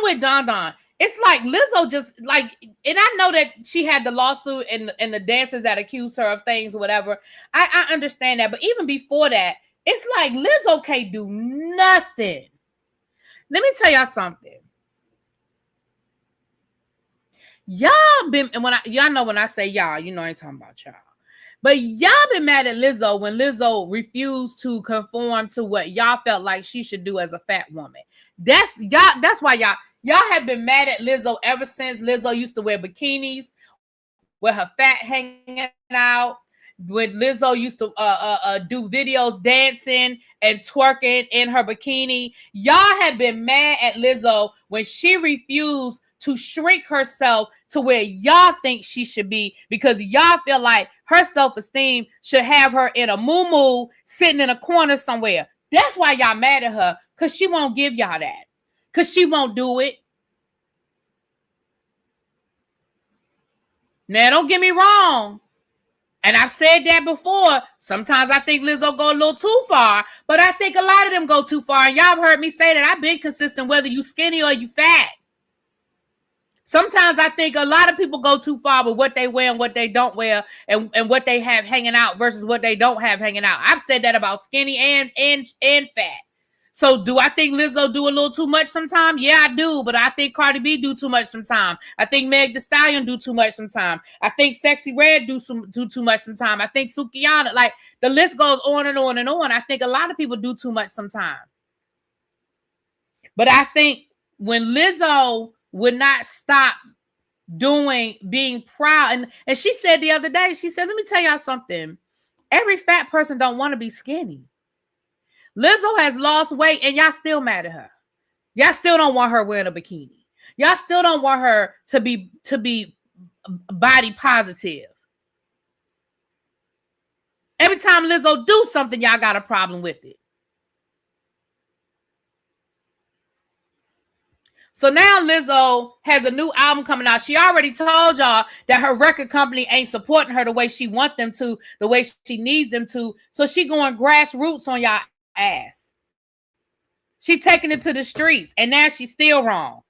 with Don Don. It's like Lizzo just like, and I know that she had the lawsuit and the dancers that accused her of things or whatever. I understand that, but even before that, it's like Lizzo can't do nothing. Let me tell y'all something. Y'all been, and y'all know when I say y'all, you know I ain't talking about y'all. But y'all been mad at Lizzo when Lizzo refused to conform to what y'all felt like she should do as a fat woman. That's y'all. That's why y'all have been mad at Lizzo ever since Lizzo used to wear bikinis with her fat hanging out. When Lizzo used to do videos dancing and twerking in her bikini. Y'all have been mad at Lizzo when she refused to shrink herself to where y'all think she should be, because y'all feel like her self-esteem should have her in a muumuu sitting in a corner somewhere. That's why y'all mad at her, because she won't give y'all that. Because she won't do it. Now, don't get me wrong. And I've said that before. Sometimes I think Lizzo go a little too far, but I think a lot of them go too far. And y'all have heard me say that I've been consistent whether you skinny or you fat. Sometimes I think a lot of people go too far with what they wear and what they don't wear, and what they have hanging out versus what they don't have hanging out. I've said that about skinny and fat. So do I think Lizzo do a little too much sometimes? Yeah, I do. But I think Cardi B do too much sometimes. I think Meg Thee Stallion do too much sometimes. I think Sexy Red do too much sometimes. I think Sukihana, like the list goes on and on and on. I think a lot of people do too much sometimes. But I think when Lizzo would not stop being proud. And she said the other day, she said, let me tell y'all something. Every fat person don't want to be skinny. Lizzo has lost weight and y'all still mad at her. Y'all still don't want her wearing a bikini. Y'all still don't want her to be body positive. Every time Lizzo do something, y'all got a problem with it. So now Lizzo has a new album coming out. She already told y'all that her record company ain't supporting her the way she wants them to, the way she needs them to. So she going grassroots on y'all ass. She taking it to the streets, and now she's still wrong.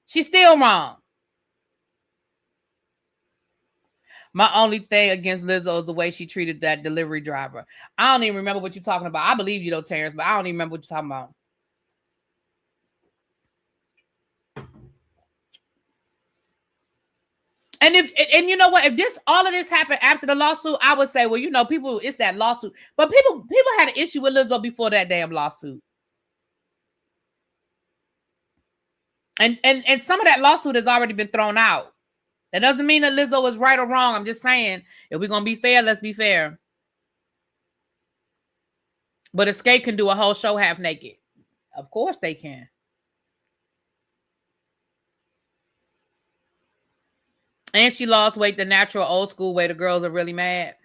She's still wrong. My only thing against Lizzo is the way she treated that delivery driver. I don't even remember what you're talking about. I believe you though, Terrence, but I don't even remember what you're talking about. And you know what? If all of this happened after the lawsuit, I would say, well, you know, people, it's that lawsuit. But people had an issue with Lizzo before that damn lawsuit. And some of that lawsuit has already been thrown out. That doesn't mean that Lizzo was right or wrong. I'm just saying, if we're gonna be fair, let's be fair. But Escape can do a whole show half naked. Of course they can. And she lost weight the natural old school way. The girls are really mad.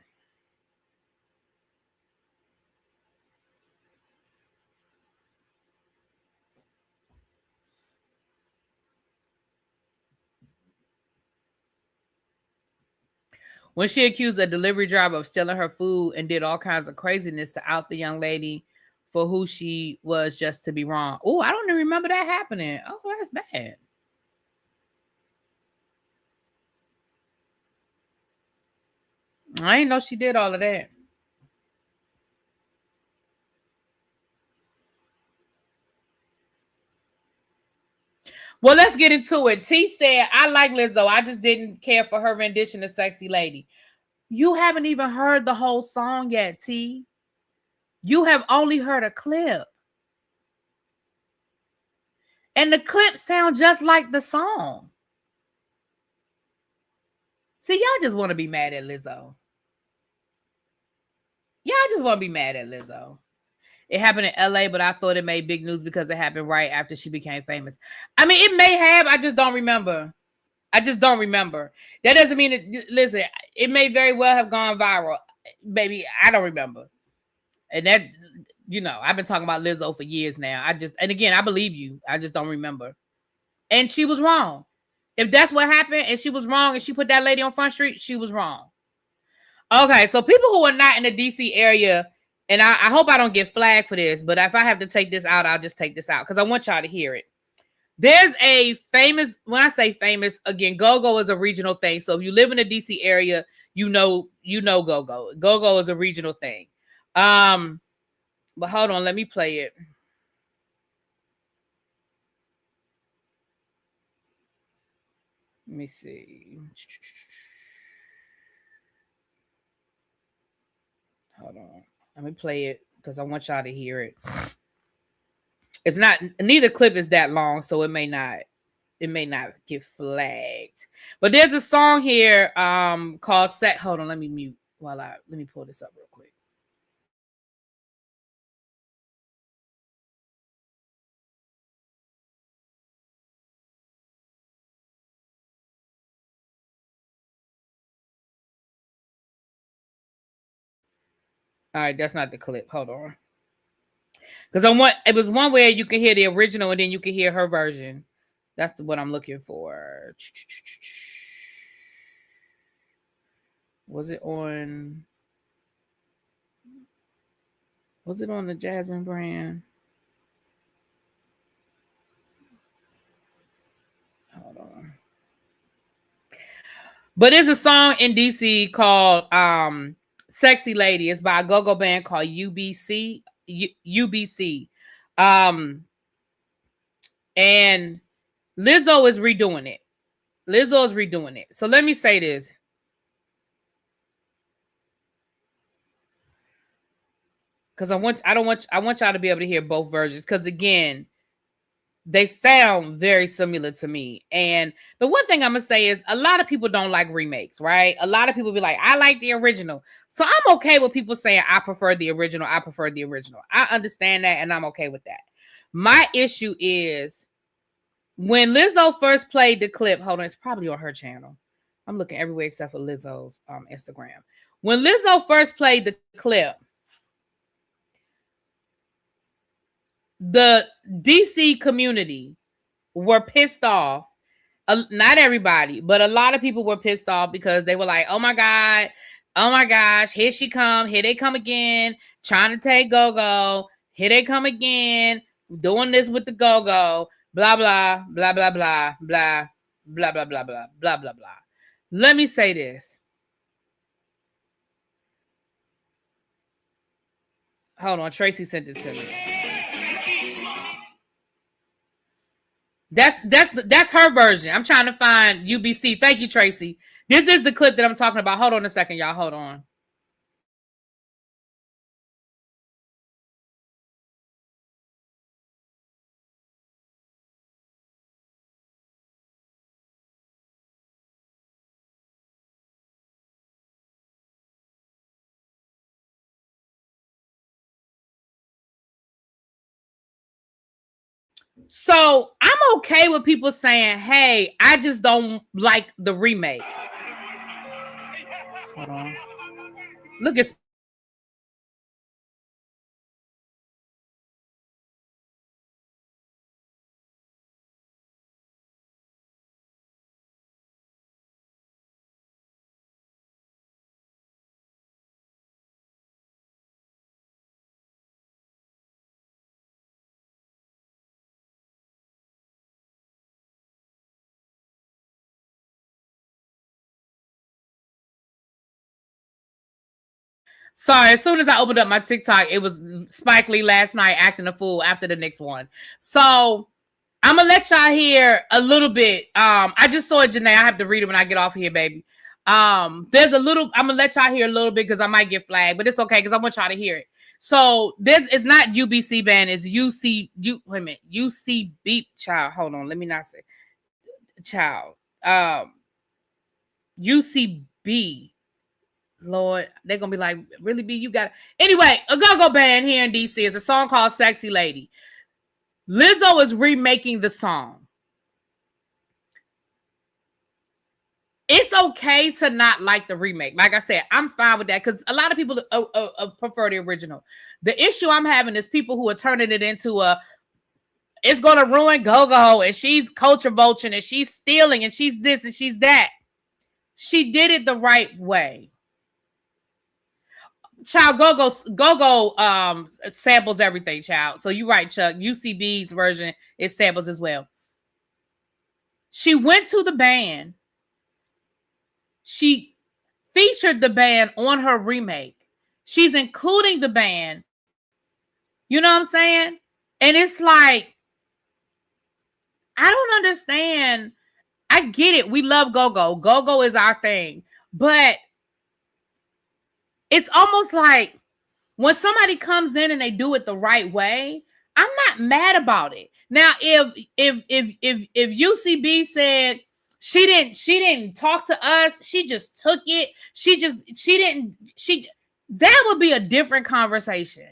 When she accused a delivery driver of stealing her food and did all kinds of craziness to out the young lady for who she was just to be wrong. Oh, I don't even remember that happening. Oh, that's bad. I didn't know she did all of that. Well, let's get into it. T said, I like Lizzo. I just didn't care for her rendition of Sexy Lady. You haven't even heard the whole song yet, T. You have only heard a clip. And the clip sounds just like the song. See, y'all just want to be mad at Lizzo. Y'all just want to be mad at Lizzo. It happened in LA, but I thought it made big news because it happened right after she became famous. I mean, it may have. I just don't remember. I just don't remember. That doesn't mean it. Listen, it may very well have gone viral. Baby, I don't remember. And that, I've been talking about Lizzo for years now. And again, I believe you. I just don't remember. And she was wrong. If that's what happened and she was wrong and she put that lady on Front Street, she was wrong. Okay, so people who are not in the DC area, and I hope I don't get flagged for this, but if I have to take this out, I'll just take this out because I want y'all to hear it. There's a famous, when I say famous, again, go-go is a regional thing. So if you live in the DC area, you know go-go. Go-go is a regional thing. But hold on, let me play it. Let me see. Hold on. Let me play it because I want y'all to hear it. It's not, neither clip is that long, so it may not get flagged. But there's a song here called Set. Hold on, let me mute let me pull this up real quick. All right, that's not the clip. Hold on. Because it was one where you can hear the original and then you can hear her version. That's what I'm looking for. Was it on the Jasmine brand? Hold on. But there's a song in DC called Sexy Lady. It's by a go-go band called UBC. UBC. And Lizzo is redoing it. Lizzo is redoing it. So let me say this. Because I want y'all to be able to hear both versions. Because again, they sound very similar to me. And the one thing I'm gonna say is a lot of people don't like remakes, right? A lot of people be like, I like the original. So I'm okay with people saying I prefer the original. I prefer the original. I understand that and I'm okay with that. My issue is when Lizzo first played the clip, hold on, it's probably on her channel. I'm looking everywhere except for Lizzo's Instagram. When Lizzo first played the clip, the DC community were pissed off. Not everybody, but a lot of people were pissed off because they were like, oh my gosh, here she come, here they come again, trying to take go-go, here they come again, doing this with the go-go, blah, blah, blah, blah, blah, blah, blah, blah, blah, blah, blah, blah, blah. Let me say this. Hold on, Tracy sent it to me. That's her version. I'm trying to find UBC. Thank you, Tracy. This is the clip that I'm talking about. Hold on a second, y'all. Hold on. So I'm okay with people saying, hey, I just don't like the remake. Hold on. Look at Sorry, as soon as I opened up my TikTok, it was Spike Lee last night acting a fool after the next one. So I'm gonna let y'all hear a little bit. I just saw it, Janae. I have to read it when I get off here, baby. There's a little. I'm gonna let y'all hear a little bit because I might get flagged, but it's okay because I want y'all to hear it. So this is not UBC band. It's Wait a minute. UCB. Child. Hold on. Let me not say child. UCB. Lord, they're gonna be like, really, B, you got it. Anyway, a go-go band here in DC is a song called Sexy Lady. Lizzo is remaking the song. It's okay to not like the remake. Like I said, I'm fine with that because a lot of people prefer the original. The issue I'm having is people who are turning it into it's gonna ruin go-go and she's culture vulturing and she's stealing and she's this and she's that. She did it the right way. Child, go-go samples everything, child. So you're right, Chuck. UCB's version is samples as well. She went to the band. She featured the band on her remake. She's including the band. You know what I'm saying? And it's like, I don't understand. I get it. We love go-go. Go-go is our thing. But it's almost like when somebody comes in and they do it the right way, I'm not mad about it. Now, if UCB said she didn't talk to us, she just took it, that would be a different conversation.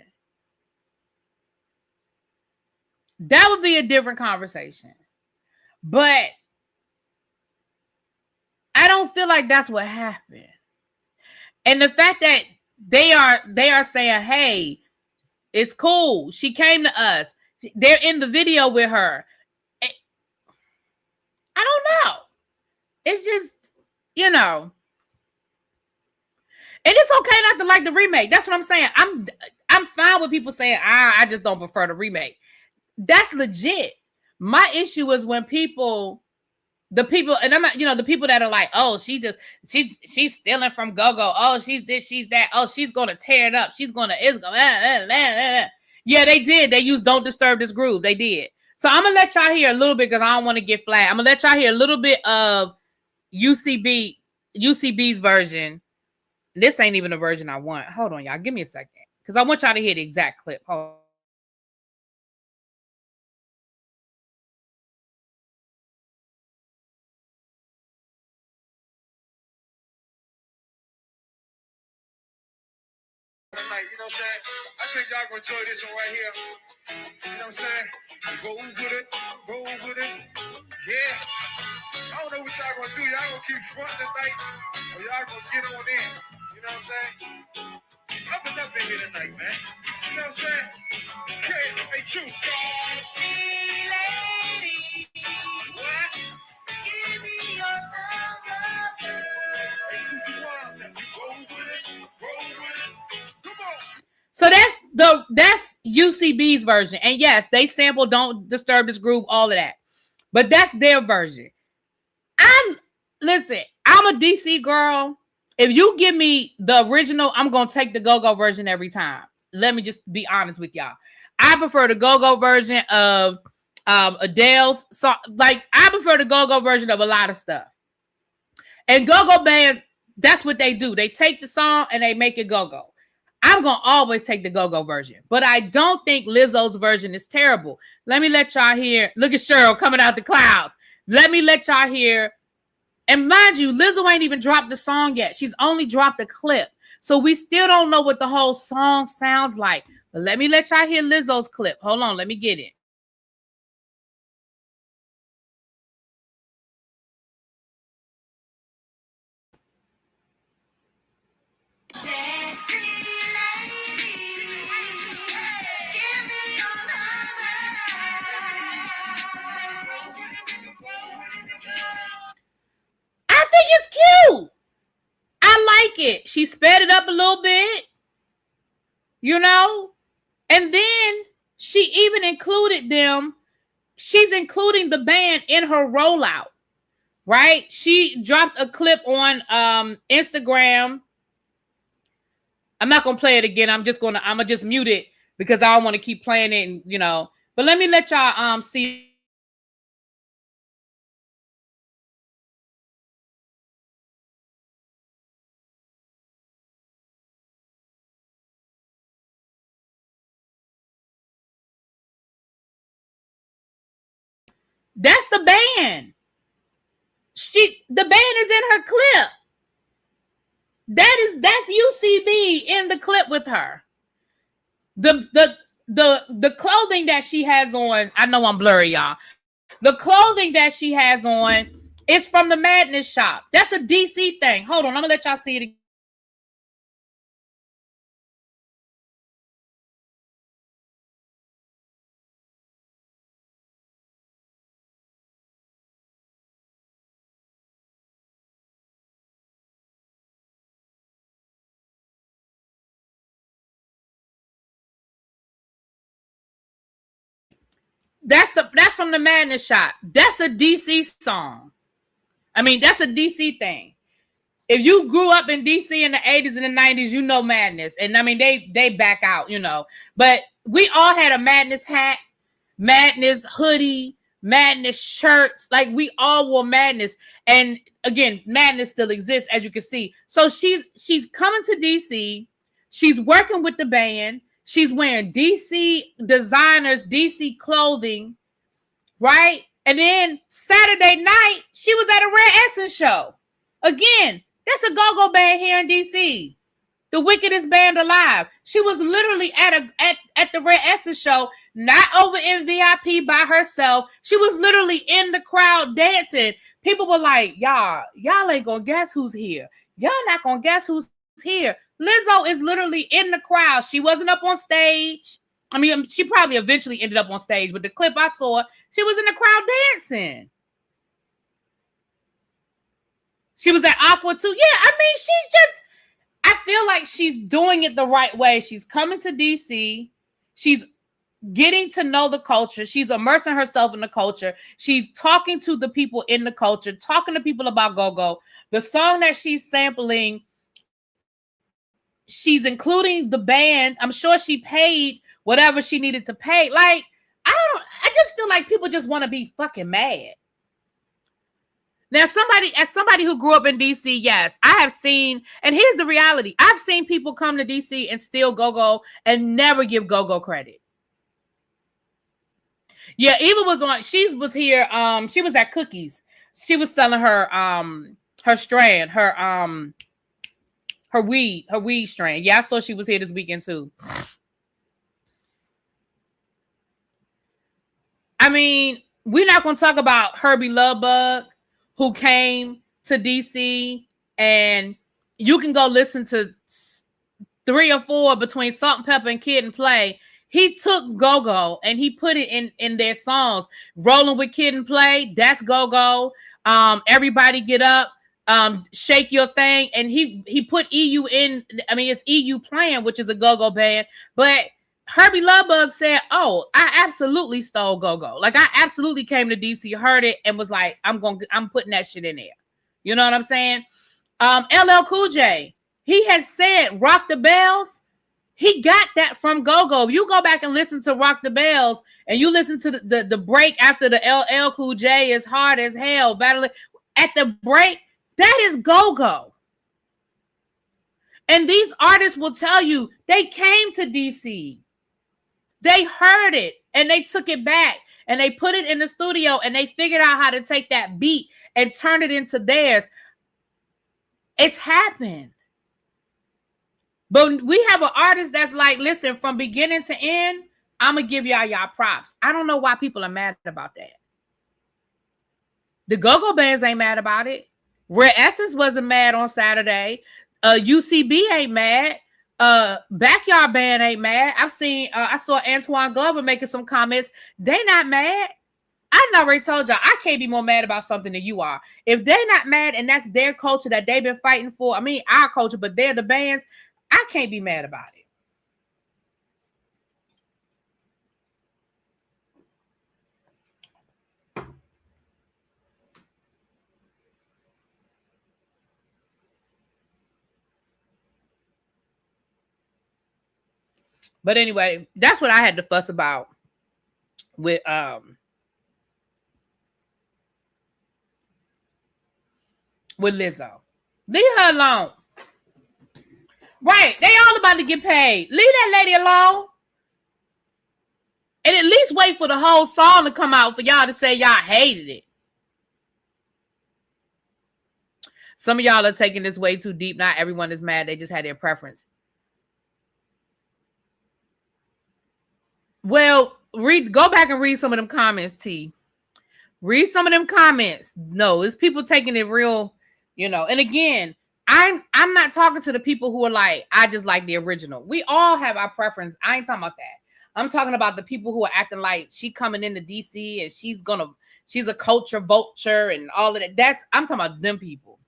That would be a different conversation. But I don't feel like that's what happened. And the fact that they are saying, hey, it's cool. She came to us. They're in the video with her. I don't know. It's just, you know. And it's okay not to like the remake. That's what I'm saying. I'm fine with people saying, I just don't prefer the remake. That's legit. My issue is when the people, and I'm not, the people that are like, oh, she's stealing from go-go. Oh, she's this, she's that. Oh, she's gonna tear it up. Yeah, they did. They used "Don't Disturb This Groove." They did. So I'm gonna let y'all hear a little bit because I don't want to get flagged. I'm gonna let y'all hear a little bit of UCB's version. This ain't even the version I want. Hold on, y'all. Give me a second because I want y'all to hear the exact clip. Hold on. Tonight, you know what I'm saying? I think y'all gonna enjoy this one right here. You know what I'm saying? Roll with it, roll with it. Yeah. I don't know what y'all gonna do. Y'all gonna keep fronting tonight, or y'all gonna get on in. You know what I'm saying? I'm enough in here tonight, man. You know what I'm saying? Okay, hey, true. Sexy lady, what? Give me your number. Hey, Susie Wines, roll with it, roll with it. Come on. So that's UCB's version. And yes, they sample "Don't Disturb This Groove," all of that. But that's their version. Listen, I'm a DC girl. If you give me the original, I'm gonna take the go-go version every time. Let me just be honest with y'all. I prefer the go-go version of Adele's song. Like, I prefer the go-go version of a lot of stuff. And go-go bands, that's what they do. They take the song and they make it go-go. I'm going to always take the go-go version. But I don't think Lizzo's version is terrible. Let me let y'all hear. Look at Cheryl coming out the clouds. Let me let y'all hear. And mind you, Lizzo ain't even dropped the song yet. She's only dropped the clip. So we still don't know what the whole song sounds like. But let me let y'all hear Lizzo's clip. Hold on. Let me get it. it. She sped it up a little bit, you know, and then she even included them. She's including the band in her rollout, right? She dropped a clip on Instagram. I'm not gonna play it again. I'm gonna just mute it because I don't want to keep playing it, and, you know. But let me let y'all see. That's the band. The band is in her clip. That's UCB in the clip with her. The clothing that she has on, I know I'm blurry, y'all. The clothing that she has on, it's from the Madness shop. That's a DC thing. Hold on, I'm gonna let y'all see it again. That's from the Madness shop. That's a DC song. I mean, that's a DC thing. If you grew up in DC in the 80s and the 90s, you know Madness. And I mean, they back out, you know. But we all had a Madness hat, Madness hoodie, Madness shirts. Like, we all wore Madness. And again, Madness still exists, as you can see. So she's coming to DC. She's working with the band. She's wearing DC designers, DC clothing, right? And then Saturday night, she was at a Red Essence show. Again, that's a go-go band here in DC. The wickedest band alive. She was literally at the Red Essence show, not over in VIP by herself. She was literally in the crowd dancing. People were like, y'all ain't gonna guess who's here. Y'all not gonna guess who's here. Lizzo is literally in the crowd. She wasn't up on stage. I mean, she probably eventually ended up on stage, but the clip I saw, she was in the crowd dancing. She was at Aqua too. Yeah, I mean, I feel like she's doing it the right way. She's coming to DC. She's getting to know the culture. She's immersing herself in the culture. She's talking to the people in the culture, talking to people about go-go. The song that she's sampling, she's including the band. I'm sure she paid whatever she needed to pay. Like, I just feel like people just want to be fucking mad. Now, as somebody who grew up in DC, yes, I have seen, and here's the reality. I've seen people come to DC and steal go-go and never give go-go credit. Yeah, Eva was on, she was here, she was at Cookies. She was selling her strand, her weed strand. Yeah, I saw she was here this weekend too. I mean, we're not going to talk about Herbie Lovebug, who came to DC, and you can go listen to 3 or 4 between Salt and Pepper and Kid and Play. He took go-go and he put it in their songs. Rolling with Kid and Play, that's go-go. Everybody Get Up, Shake Your Thing, and he put EU in. I mean, it's EU Playing, which is a go-go band, but Herbie Lovebug said, "Oh, I absolutely stole go-go. Like, I absolutely came to DC, heard it, and was like, I'm putting that shit in there." You know what I'm saying? LL Cool J, he has said Rock the Bells. He got that from go-go. If you go back and listen to Rock the Bells, and you listen to the break after the LL Cool J is hard as hell, battling at the break, that is go-go. And these artists will tell you they came to DC. They heard it and they took it back and they put it in the studio and they figured out how to take that beat and turn it into theirs. It's happened. But we have an artist that's like, listen, from beginning to end, I'm going to give y'all props. I don't know why people are mad about that. The go-go bands ain't mad about it. Red Essence wasn't mad on Saturday. UCB ain't mad. Backyard Band ain't mad. I saw Antoine Glover making some comments. They not mad. I already told y'all, I can't be more mad about something than you are. If they're not mad and that's their culture that they've been fighting for, I mean, our culture, but they're the bands, I can't be mad about it. But anyway, that's what I had to fuss about with Lizzo. Leave her alone. Right. They all about to get paid. Leave that lady alone. And at least wait for the whole song to come out for y'all to say y'all hated it. Some of y'all are taking this way too deep. Not everyone is mad. They just had their preference. Well, go back and read some of them comments, T. Read some of them comments. No, it's people taking it real, And again, I'm not talking to the people who are like, I just like the original. We all have our preference. I ain't talking about that. I'm talking about the people who are acting like she coming into DC and she's a culture vulture and all of that. I'm talking about them people.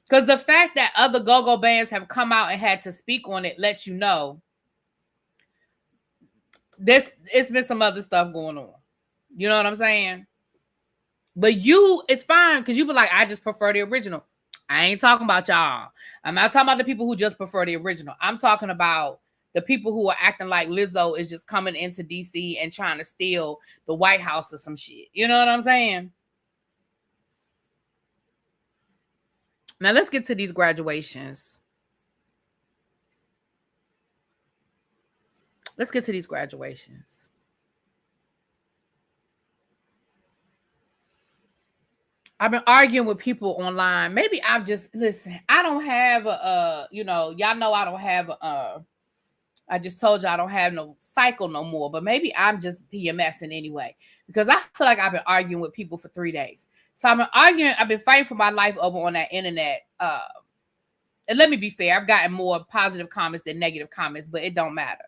Because the fact that other go-go bands have come out and had to speak on it lets you know it's been some other stuff going on. You know what I'm saying? But it's fine because you be like, I just prefer the original. I ain't talking about y'all. I'm not talking about the people who just prefer the original. I'm talking about the people who are acting like Lizzo is just coming into DC and trying to steal the White House or some shit. You know what I'm saying? Now let's get to these graduations. I've been arguing with people online. Maybe I'm just, listen, I don't have y'all know I don't have I just told you I don't have no cycle no more, but maybe I'm just PMSing anyway, because I feel like I've been arguing with people for 3 days. So I've been fighting for my life over on that internet. And let me be fair, I've gotten more positive comments than negative comments, but it don't matter.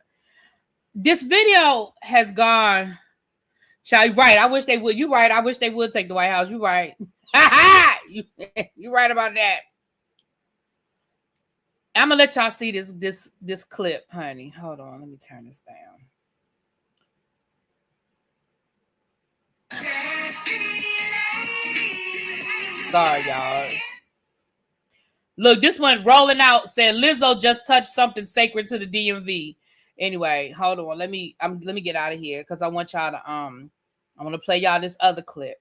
This video has gone, child, right, I wish they would. You right, I wish they would take the White House. You right. You right about that. I'm gonna let y'all see this clip, honey. Hold on, let me turn this down. Sorry, y'all. Look, this one rolling out said Lizzo just touched something sacred to the DMV. Anyway, hold on. Let me get out of here because I want y'all to I'm gonna play y'all this other clip.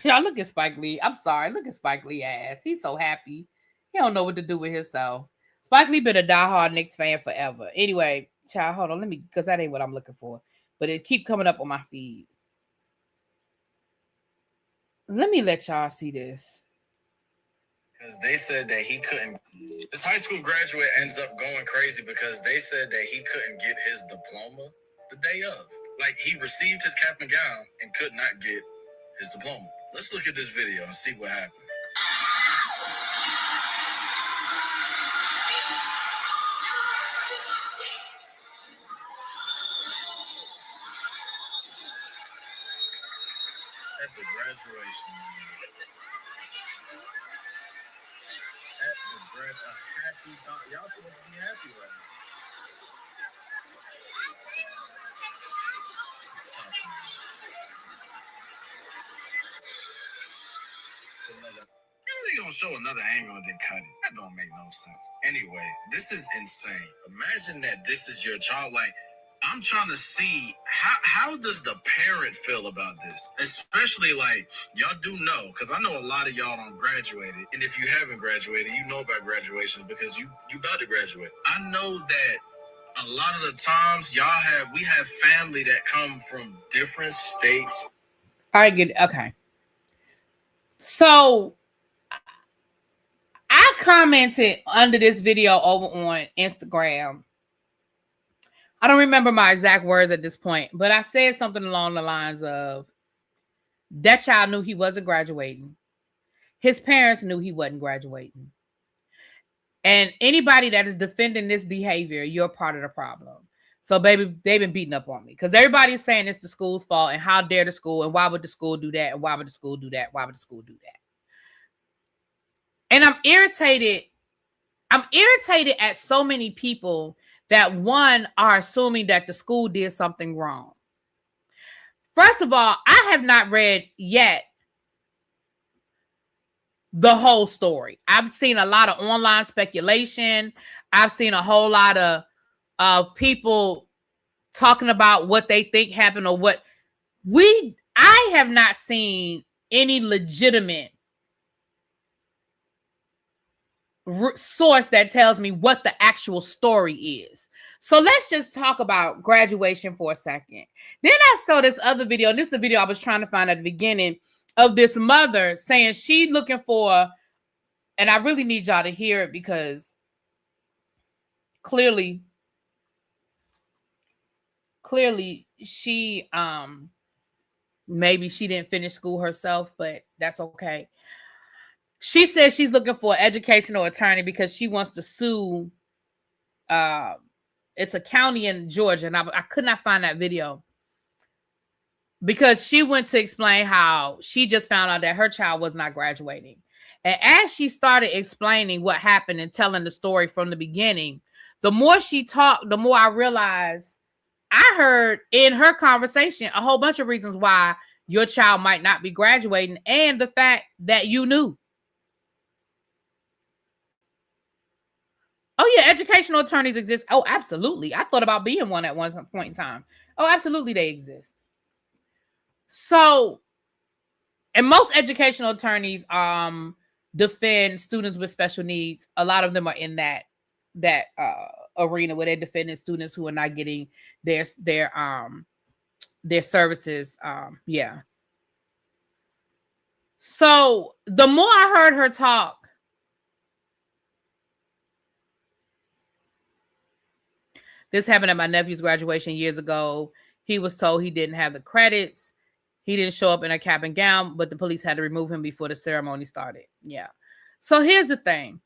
Y'all look at Spike Lee. I'm sorry. Look at Spike Lee ass. He's so happy. He don't know what to do with himself. Spike Lee been a diehard Knicks fan forever. Anyway, child, hold on. Because that ain't what I'm looking for. But it keep coming up on my feed. Let me let y'all see this. Because they said that he couldn't. This high school graduate ends up going crazy because they said that he couldn't get his diploma the day of. Like, he received his cap and gown and could not get his diploma. Let's look at this video and see what happened. At the graduation. A happy time. Y'all supposed to be happy right now. This is tough, man. They gonna show another angle and then cut it. That don't make no sense. Anyway, this is insane. Imagine that this is your child. Like, I'm trying to see how does the parent feel about this? Especially, like, y'all do know, because I know a lot of y'all don't graduate. And if you haven't graduated, you know about graduations because you about to graduate. I know that a lot of the times we have family that come from different states. I get it. Okay. So I commented under this video over on Instagram. I don't remember my exact words at this point, but I said something along the lines of, That child knew he wasn't graduating. His parents knew he wasn't graduating. And anybody that is defending this behavior, you're part of the problem. So, baby, they've been beating up on me because everybody's saying it's the school's fault and how dare the school and why would the school do that and why would the school do that? Why would the school do that? And I'm irritated. I'm irritated at so many people that, one, are assuming that the school did something wrong. First of all, I have not read yet the whole story. I've seen a lot of online speculation. I've seen a whole lot of people talking about what they think happened or what I have not seen any legitimate source that tells me what the actual story is. So let's just talk about graduation for a second. Then I saw this other video, and this is the video I was trying to find at the beginning, of this mother saying she looking for, and I really need y'all to hear it because clearly she maybe she didn't finish school herself, but that's okay. She says she's looking for an educational attorney because she wants to sue. It's a county in Georgia, and I could not find that video because she went to explain how she just found out that her child was not graduating. And as she started explaining what happened and telling the story from the beginning, the more she talked, the more I realized I heard in her conversation a whole bunch of reasons why your child might not be graduating and the fact that you knew. Oh, yeah, educational attorneys exist. Oh, absolutely. I thought about being one at one point in time. Oh, absolutely, they exist. So, and most educational attorneys defend students with special needs. A lot of them are in that arena where they're defending students who are not getting their services. Yeah. So the more I heard her talk, this happened at my nephew's graduation years ago. He was told he didn't have the credits. He didn't show up in a cap and gown, but the police had to remove him before the ceremony started. Yeah. So here's the thing.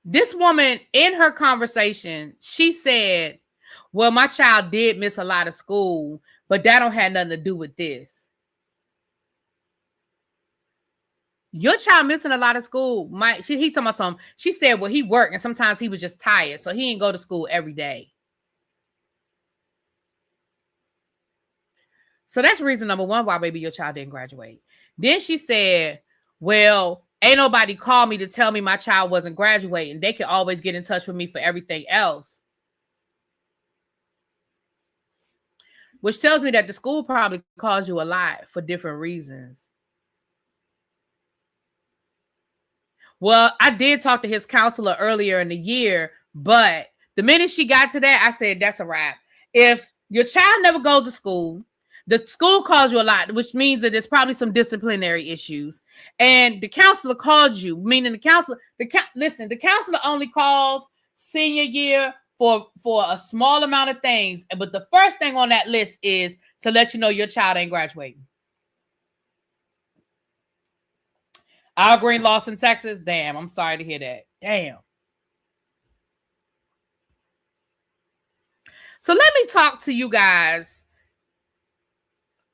This woman, in her conversation, she said, well, my child did miss a lot of school, but that don't have nothing to do with this. Your child missing a lot of school. He talking about something. She said, well, he worked and sometimes he was just tired, so he didn't go to school every day. So that's reason number one why maybe your child didn't graduate. Then she said, well, ain't nobody called me to tell me my child wasn't graduating. They can always get in touch with me for everything else. Which tells me that the school probably calls you a lot for different reasons. Well, I did talk to his counselor earlier in the year, but the minute she got to that, I said, that's a wrap. If your child never goes to school, the school calls you a lot, which means that there's probably some disciplinary issues. And the counselor called you, meaning the counselor, the counselor only calls senior year for a small amount of things. But the first thing on that list is to let you know your child ain't graduating. Al Green lost in Texas. Damn, I'm sorry to hear that. Damn. So let me talk to you guys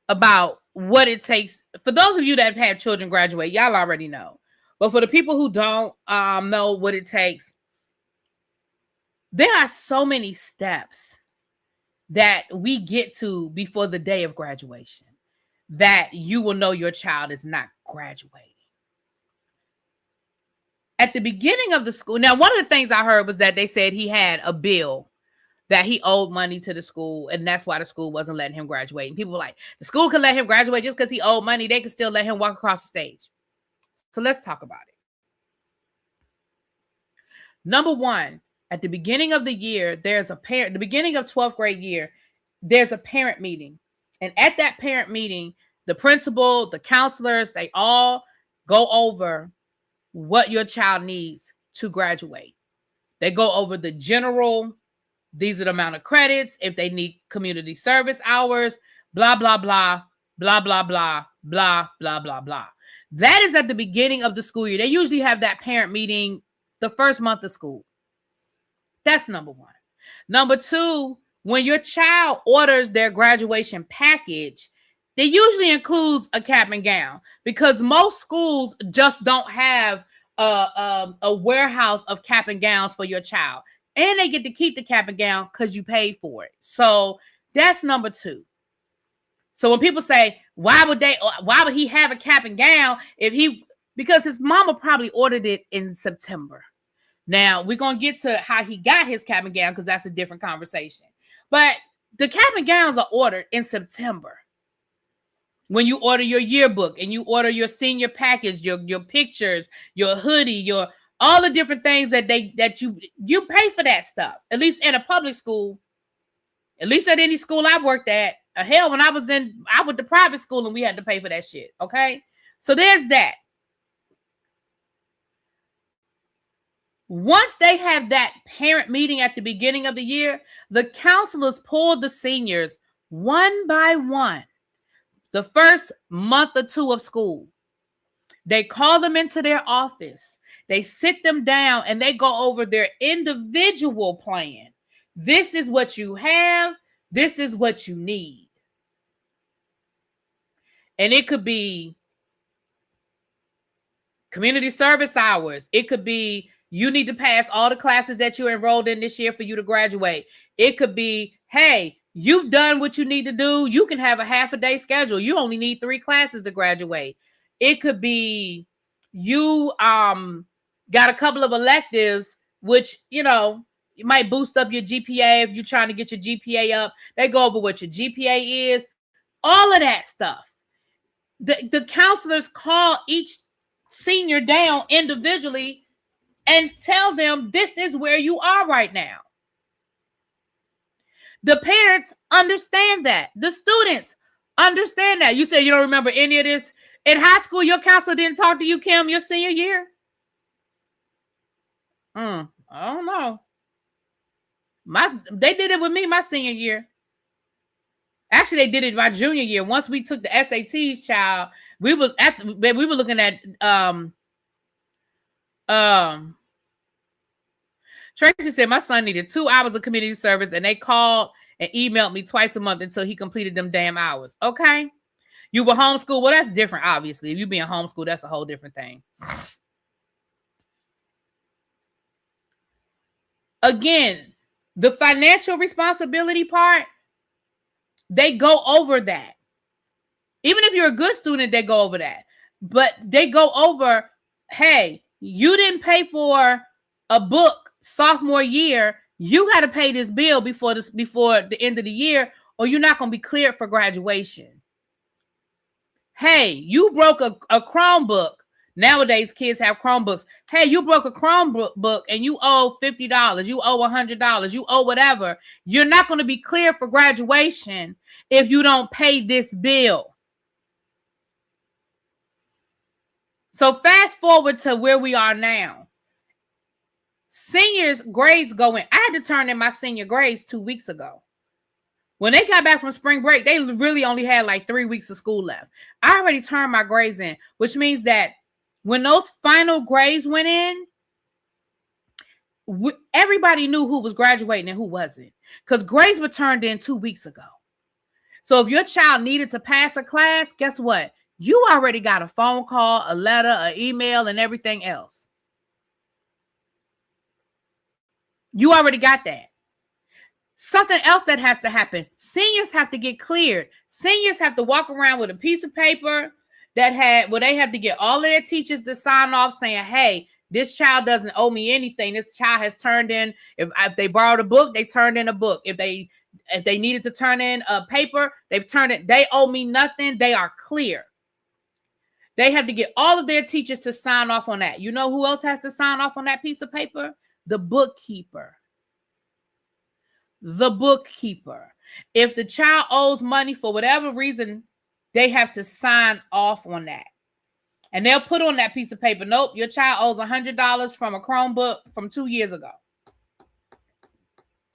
about what it takes. For those of you that have had children graduate, y'all already know. But for the people who don't know what it takes, there are so many steps that we get to before the day of graduation that you will know your child is not graduating. At the beginning of the school, now one of the things I heard was that they said he had a bill that he owed money to the school, and that's why the school wasn't letting him graduate. And people were like, the school could let him graduate just because he owed money. They could still let him walk across the stage. So let's talk about it. Number one, at the beginning of the year, the beginning of 12th grade year, there's a parent meeting. And at that parent meeting, the principal, the counselors, they all go over what your child needs to graduate. They go over the general, these are the amount of credits, if they need community service hours, blah, blah, blah, blah, blah, blah, blah, blah, blah, blah. That is at the beginning of the school year. They usually have that parent meeting the first month of school. That's number one. Number two, when your child orders their graduation package, it usually includes a cap and gown because most schools just don't have a warehouse of cap and gowns for your child. And they get to keep the cap and gown because you paid for it. So that's number two. So when people say, why would he have a cap and gown because his mama probably ordered it in September. Now we're going to get to how he got his cap and gown because that's a different conversation. But the cap and gowns are ordered in September. When you order your yearbook and you order your senior package, your pictures, your hoodie, all the different things that you pay for that stuff. At least in a public school, at least at any school I worked at. Hell, when I went to private school and we had to pay for that shit. Okay, so there's that. Once they have that parent meeting at the beginning of the year, the counselors pull the seniors one by one. The first month or two of school, they call them into their office. They sit them down and they go over their individual plan. This is what you have. This is what you need. And it could be community service hours. It could be you need to pass all the classes that you enrolled in this year for you to graduate. It could be, hey, you've done what you need to do. You can have a half a day schedule. You only need 3 classes to graduate. It could be you got a couple of electives, which, you might boost up your GPA if you're trying to get your GPA up. They go over what your GPA is, all of that stuff. The counselors call each senior down individually and tell them this is where you are right now. The parents understand that. The students understand that. You say you don't remember any of this. In high school, your counselor didn't talk to you, Kim, your senior year? I don't know. They did it with me my senior year. Actually, they did it my junior year. Once we took the SATs, child, we were looking at Tracy said my son needed 2 hours of community service and they called and emailed me twice a month until he completed them damn hours. Okay. You were homeschooled. Well, that's different, obviously. If you being homeschooled, that's a whole different thing. Again, the financial responsibility part, they go over that. Even if you're a good student, they go over that. But they go over, hey, you didn't pay for a book sophomore year. You got to pay this bill before the end of the year, or you're not going to be cleared for graduation. Hey, you broke a Chromebook. Nowadays, kids have Chromebooks. Hey, you broke a Chromebook and you owe $50. You owe $100. You owe whatever. You're not going to be cleared for graduation if you don't pay this bill. So fast forward to where we are now. Seniors' grades go in. I had to turn in my senior grades 2 weeks ago. When they got back from spring break, they really only had like 3 weeks of school left. I already turned my grades in, which means that when those final grades went in, everybody knew who was graduating and who wasn't, because grades were turned in 2 weeks ago. So if your child needed to pass a class, guess what? You already got a phone call, a letter, an email, and everything else. You already got that. Something else that has to happen. Seniors have to get cleared. Seniors have to walk around with a piece of paper where they have to get all of their teachers to sign off saying, hey, this child doesn't owe me anything. This child has turned in, if they borrowed a book, they turned in a book. If they needed to turn in a paper, they've turned it. They owe me nothing. They are clear. They have to get all of their teachers to sign off on that. You know who else has to sign off on that piece of paper? The bookkeeper. The bookkeeper. If the child owes money for whatever reason, they have to sign off on that. And they'll put on that piece of paper, nope, your child owes $100 from a Chromebook from 2 years ago.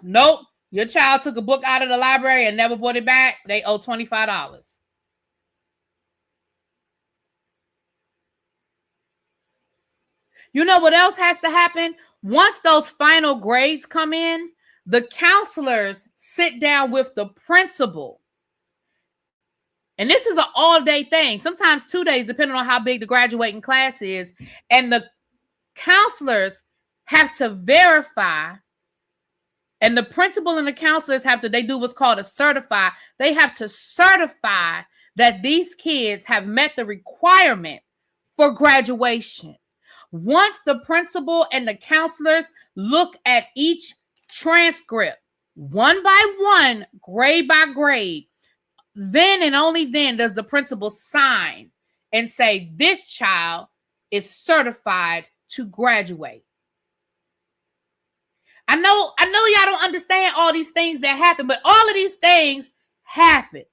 Nope. Your child took a book out of the library and never brought it back. They owe $25. You know what else has to happen? Once those final grades come in, the counselors sit down with the principal. And this is an all-day thing, sometimes 2 days, depending on how big the graduating class is. And the counselors have to verify, and the principal and the counselors have to, they do what's called a certify. They have to certify that these kids have met the requirement for graduation. Once the principal and the counselors look at each transcript, one by one, grade by grade, then and only then does the principal sign and say, this child is certified to graduate. I know y'all don't understand all these things that happen, but all of these things happen.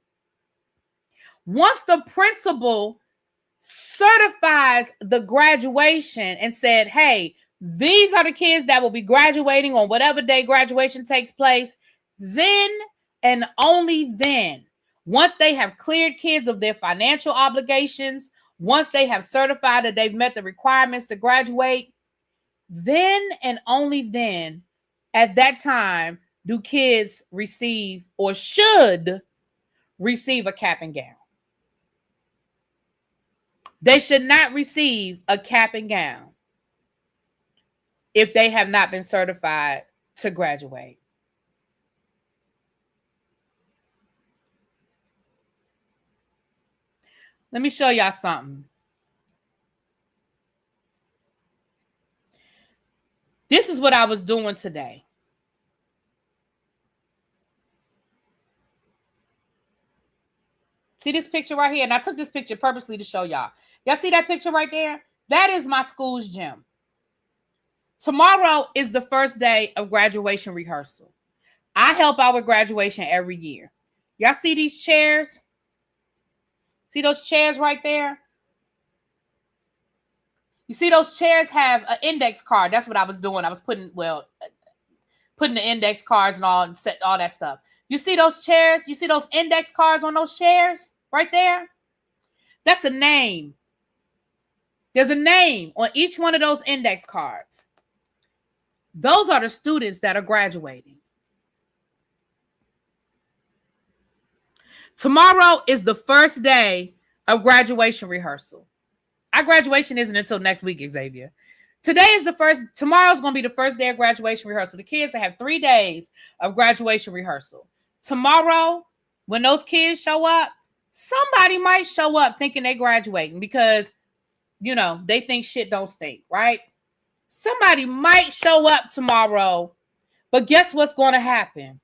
Once the principal certifies the graduation and said, hey, these are the kids that will be graduating on whatever day graduation takes place, then and only then, once they have cleared kids of their financial obligations, once they have certified that they've met the requirements to graduate, then and only then, at that time, do kids receive or should receive a cap and gown. They should not receive a cap and gown if they have not been certified to graduate. Let me show y'all something. This is what I was doing today. See this picture right here? And I took this picture purposely to show y'all. Y'all see that picture right there? That is my school's gym. Tomorrow is the first day of graduation rehearsal. I help out with graduation every year. Y'all see these chairs? See those chairs right there? You see those chairs have an index card. That's what I was doing. I was putting the index cards and all that stuff. You see those chairs? You see those index cards on those chairs right there? That's a name. There's a name on each one of those index cards. Those are the students that are graduating. Tomorrow is the first day of graduation rehearsal. Our graduation isn't until next week, Xavier. Tomorrow's going to be the first day of graduation rehearsal. The kids have 3 days of graduation rehearsal. Tomorrow, when those kids show up, somebody might show up thinking they're graduating because, you know, they think shit don't stink, right? Somebody might show up tomorrow, but guess what's going to happen?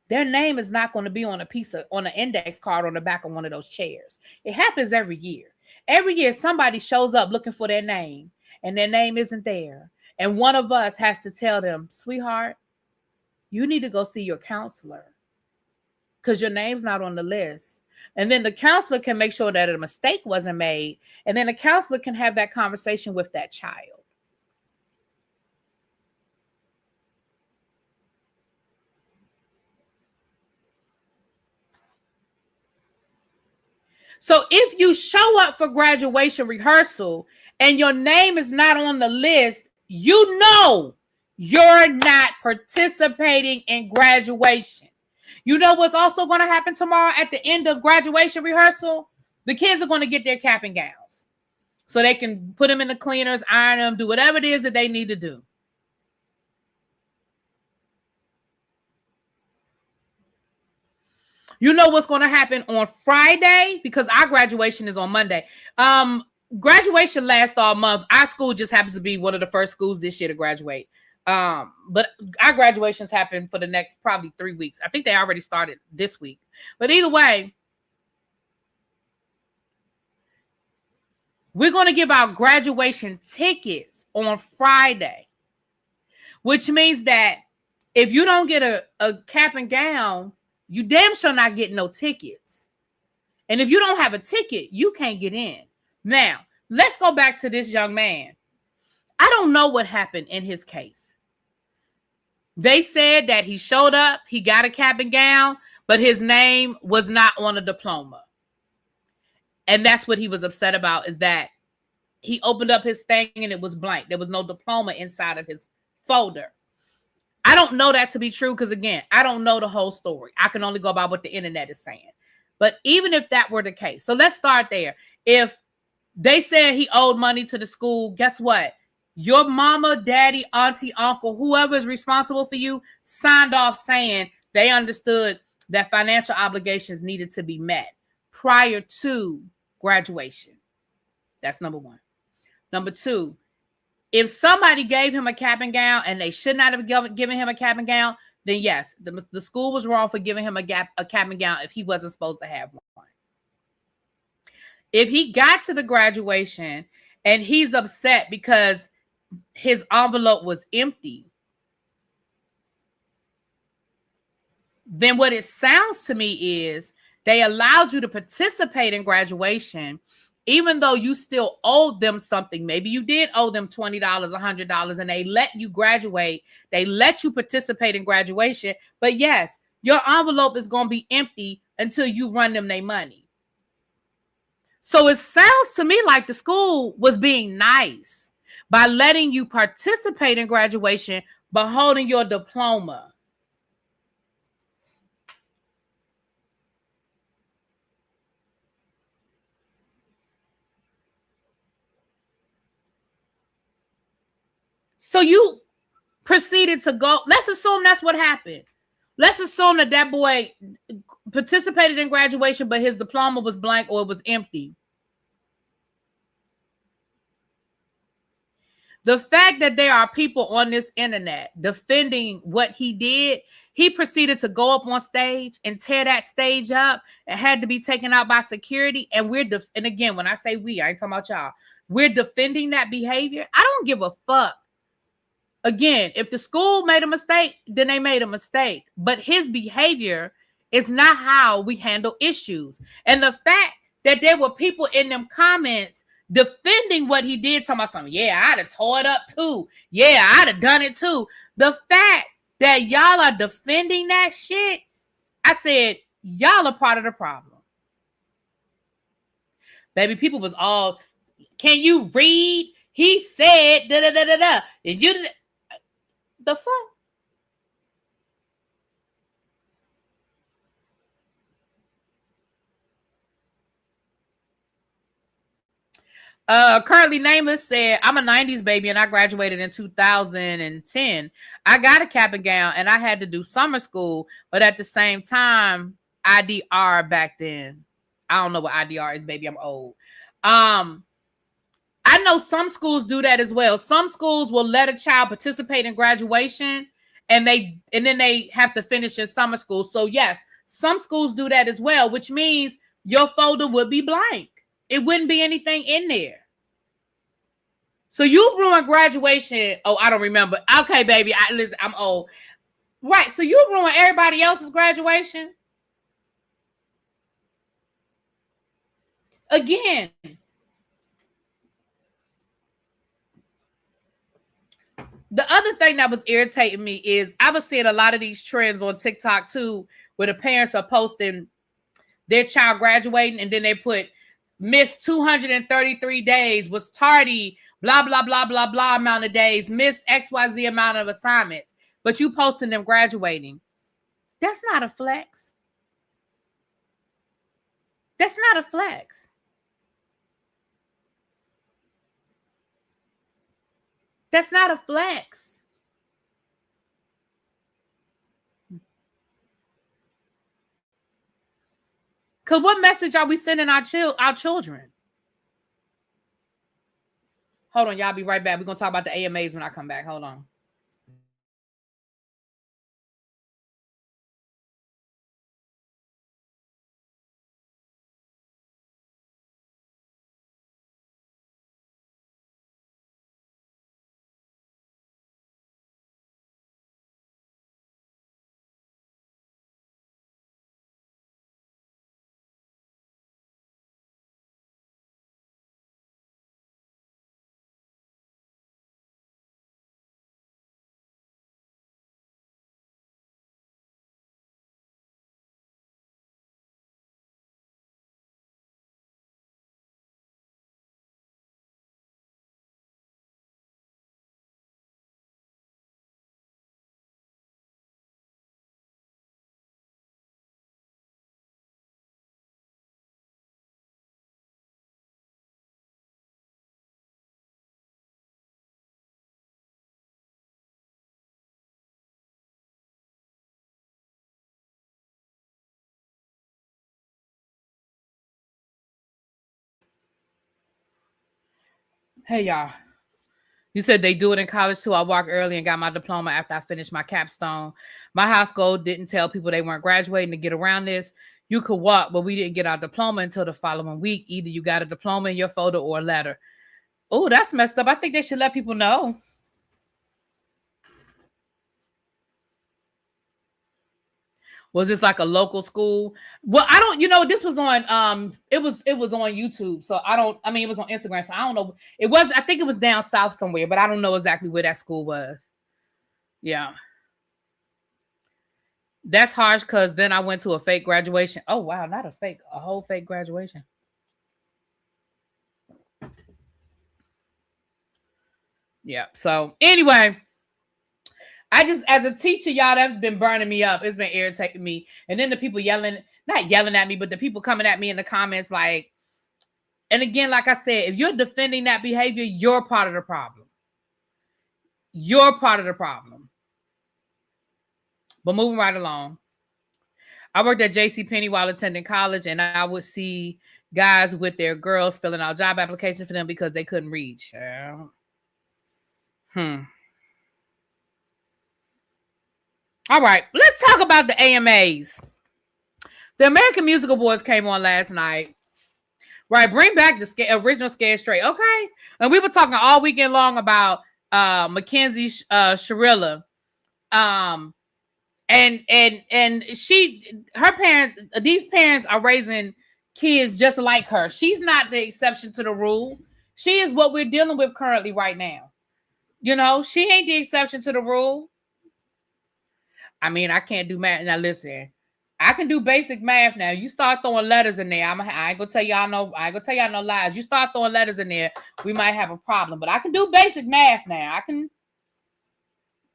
Their name is not going to be on an index card on the back of one of those chairs. It happens every year. Every year, somebody shows up looking for their name, and their name isn't there. And one of us has to tell them, sweetheart, you need to go see your counselor because your name's not on the list. And then the counselor can make sure that a mistake wasn't made. And then the counselor can have that conversation with that child. So if you show up for graduation rehearsal and your name is not on the list, you know you're not participating in graduation. You know what's also going to happen tomorrow at the end of graduation rehearsal? The kids are going to get their cap and gowns so they can put them in the cleaners, iron them, do whatever it is that they need to do. You know what's going to happen on Friday? Because our graduation is on Monday. Graduation lasts all month. Our school just happens to be one of the first schools this year to graduate. But our graduations happen for the next probably 3 weeks. I think they already started this week. But either way, we're going to give out graduation tickets on Friday, which means that if you don't get a cap and gown, you damn sure not getting no tickets. And if you don't have a ticket, you can't get in. Now, let's go back to this young man. I don't know what happened in his case. They said that he showed up, he got a cap and gown, but his name was not on a diploma. And that's what he was upset about, is that he opened up his thing and it was blank. There was no diploma inside of his folder. I don't know that to be true because, again, I don't know the whole story. I can only go by what the internet is saying. But even if that were the case, so let's start there. If they said he owed money to the school, guess what? Your mama, daddy, auntie, uncle, whoever is responsible for you signed off saying they understood that financial obligations needed to be met prior to graduation. That's number one. Number two, if somebody gave him a cap and gown and they should not have given him a cap and gown, then yes, the school was wrong for giving him a cap and gown if he wasn't supposed to have one. If he got to the graduation and he's upset because his envelope was empty, then what it sounds to me is they allowed you to participate in graduation even though you still owed them something. Maybe you did owe them $20, $100, and they let you graduate. They let you participate in graduation. But yes, your envelope is going to be empty until you run them their money. So it sounds to me like the school was being nice by letting you participate in graduation, but holding your diploma. So you proceeded to go. Let's assume that's what happened. Let's assume that boy participated in graduation, but his diploma was blank or it was empty. The fact that there are people on this internet defending what he did, he proceeded to go up on stage and tear that stage up. It had to be taken out by security. And and again, when I say we, I ain't talking about y'all. We're defending that behavior. I don't give a fuck. Again, if the school made a mistake, then they made a mistake. But his behavior is not how we handle issues. And the fact that there were people in them comments defending what he did, talking about something, yeah, I'd have tore it up too. Yeah, I'd have done it too. The fact that y'all are defending that shit, I said, y'all are part of the problem. Baby, people was all, can you read? He said, da-da-da-da-da. And you did the fuck? Currently nameless said, I'm a 90s baby and I graduated in 2010. I got a cap and gown and I had to do summer school, but at the same time, IDR back then. I don't know what IDR is, baby. I'm old. I know some schools do that as well. Some schools will let a child participate in graduation and then they have to finish in summer school. So yes, some schools do that as well, which means your folder would be blank. It wouldn't be anything in there. So you ruined graduation. Oh, I don't remember. Okay, baby. Listen, I'm old. Right. So you ruined everybody else's graduation. Again. The other thing that was irritating me is I was seeing a lot of these trends on TikTok too, where the parents are posting their child graduating and then they put missed 233 days, was tardy, blah, blah, blah, blah, blah amount of days, missed XYZ amount of assignments, but you posting them graduating. That's not a flex. That's not a flex. That's not a flex. Because what message are we sending our children? Hold on, y'all. Be right back. We're going to talk about the AMAs when I come back. Hold on. Hey, y'all. You said they do it in college too. I walked early and got my diploma after I finished my capstone. My high school didn't tell people they weren't graduating to get around this. You could walk, but we didn't get our diploma until the following week. Either you got a diploma in your folder or a letter. Oh, that's messed up. I think they should let people know. Was this like a local school? Well, I don't, this was on it was on YouTube. So it was on Instagram. So I don't know. I think it was down south somewhere, but I don't know exactly where that school was. Yeah. That's harsh because then I went to a fake graduation. Oh wow, not a whole fake graduation. Yeah. So anyway, I just, as a teacher, y'all, that's been burning me up. It's been irritating me. And then the people not yelling at me, but the people coming at me in the comments like, and again, like I said, if you're defending that behavior, you're part of the problem. You're part of the problem. But moving right along. I worked at JCPenney while attending college, and I would see guys with their girls filling out job applications for them because they couldn't read. All right, let's talk about the AMAs. The American Music Awards came on last night. Right, bring back the original Scared Straight, okay? And we were talking all weekend long about Mackenzie Sharilla. And her parents, these parents are raising kids just like her. She's not the exception to the rule. She is what we're dealing with currently right now. She ain't the exception to the rule. I mean, I can't do math. Now, listen, I can do basic math now. You start throwing letters in there. I ain't gonna tell y'all no lies. You start throwing letters in there, we might have a problem. But I can do basic math now.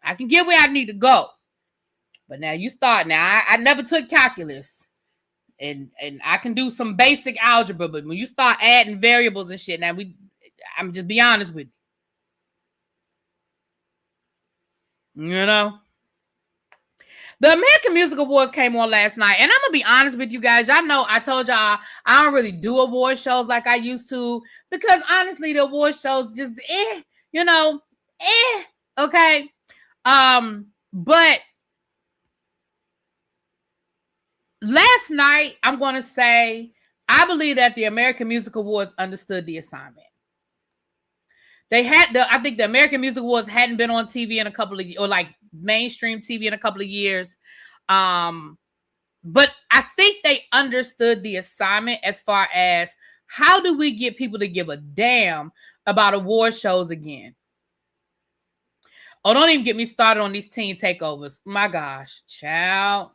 I can get where I need to go. But now you start. Now I never took calculus, and I can do some basic algebra. But when you start adding variables and shit, I'm just be honest with you. The American Music Awards came on last night, and I'm gonna be honest with you guys. Y'all know I told y'all I don't really do award shows like I used to because honestly, the award shows just okay. But last night, I'm gonna say I believe that the American Music Awards understood the assignment. I think the American Music Awards hadn't been on TV in a couple of, or like mainstream TV in a couple of years. But I think they understood the assignment as far as how do we get people to give a damn about award shows again? Oh, don't even get me started on these teen takeovers. My gosh, child.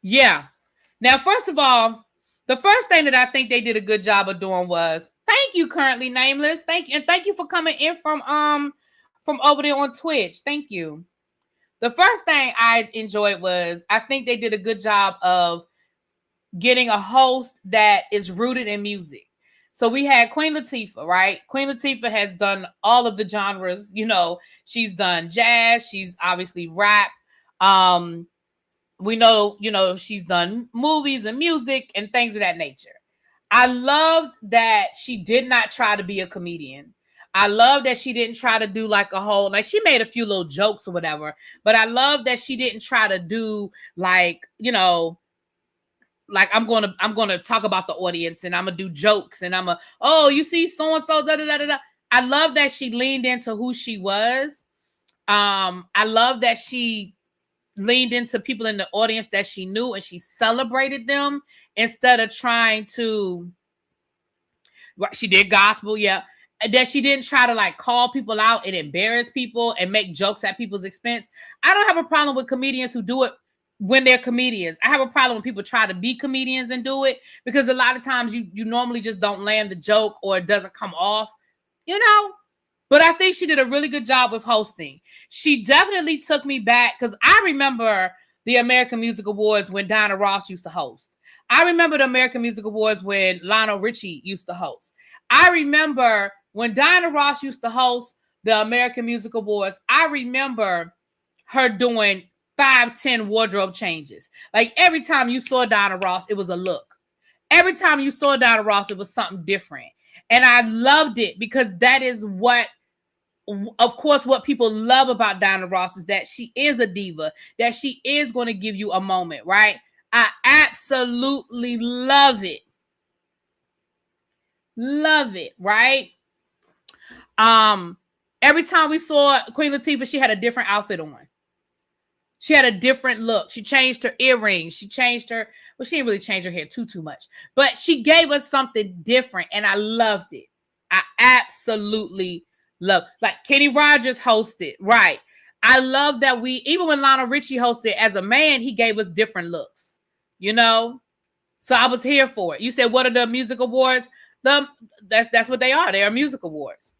Yeah. Now, first of all, the first thing that I think they did a good job of doing was thank you, Currently Nameless. Thank you. And thank you for coming in from over there on Twitch. Thank you. The first thing I enjoyed was I think they did a good job of getting a host that is rooted in music. So we had Queen Latifah, right? Queen Latifah has done all of the genres. She's done jazz. She's obviously rap. We know, she's done movies and music and things of that nature. I loved that she did not try to be a comedian. I love that she didn't try to do like a whole, like she made a few little jokes or whatever, but I love that she didn't try to do like, like I'm going to talk about the audience and I'm going to do jokes and you see so-and-so, da-da-da-da-da. I love that she leaned into who she was. I love that she leaned into people in the audience that she knew and she celebrated them instead of trying to, she did gospel, yeah. That she didn't try to like call people out and embarrass people and make jokes at people's expense. I don't have a problem with comedians who do it when they're comedians. I have a problem when people try to be comedians and do it because a lot of times you normally just don't land the joke or it doesn't come off, But I think she did a really good job with hosting. She definitely took me back because I remember the American Music Awards when Diana Ross used to host. I remember the American Music Awards when Lionel Richie used to host. I remember when Diana Ross used to host the American Music Awards. I remember her doing 5, 10 wardrobe changes. Like every time you saw Donna Ross, it was a look. Every time you saw Donna Ross, it was something different. And I loved it because that is what, of course, what people love about Donna Ross is that she is a diva, that she is going to give you a moment, right? I absolutely love it. Love it, right? Every time we saw Queen Latifah, she had a different outfit on. She had a different look. She changed her earrings. She changed her, well, she didn't really change her hair too much, but she gave us something different, and I loved it. I absolutely love. Like Kenny Rogers hosted, right? I love that even when Lionel Richie hosted as a man, he gave us different looks, you know? So I was here for it. You said, what are the music awards? That's what they are. They are music awards.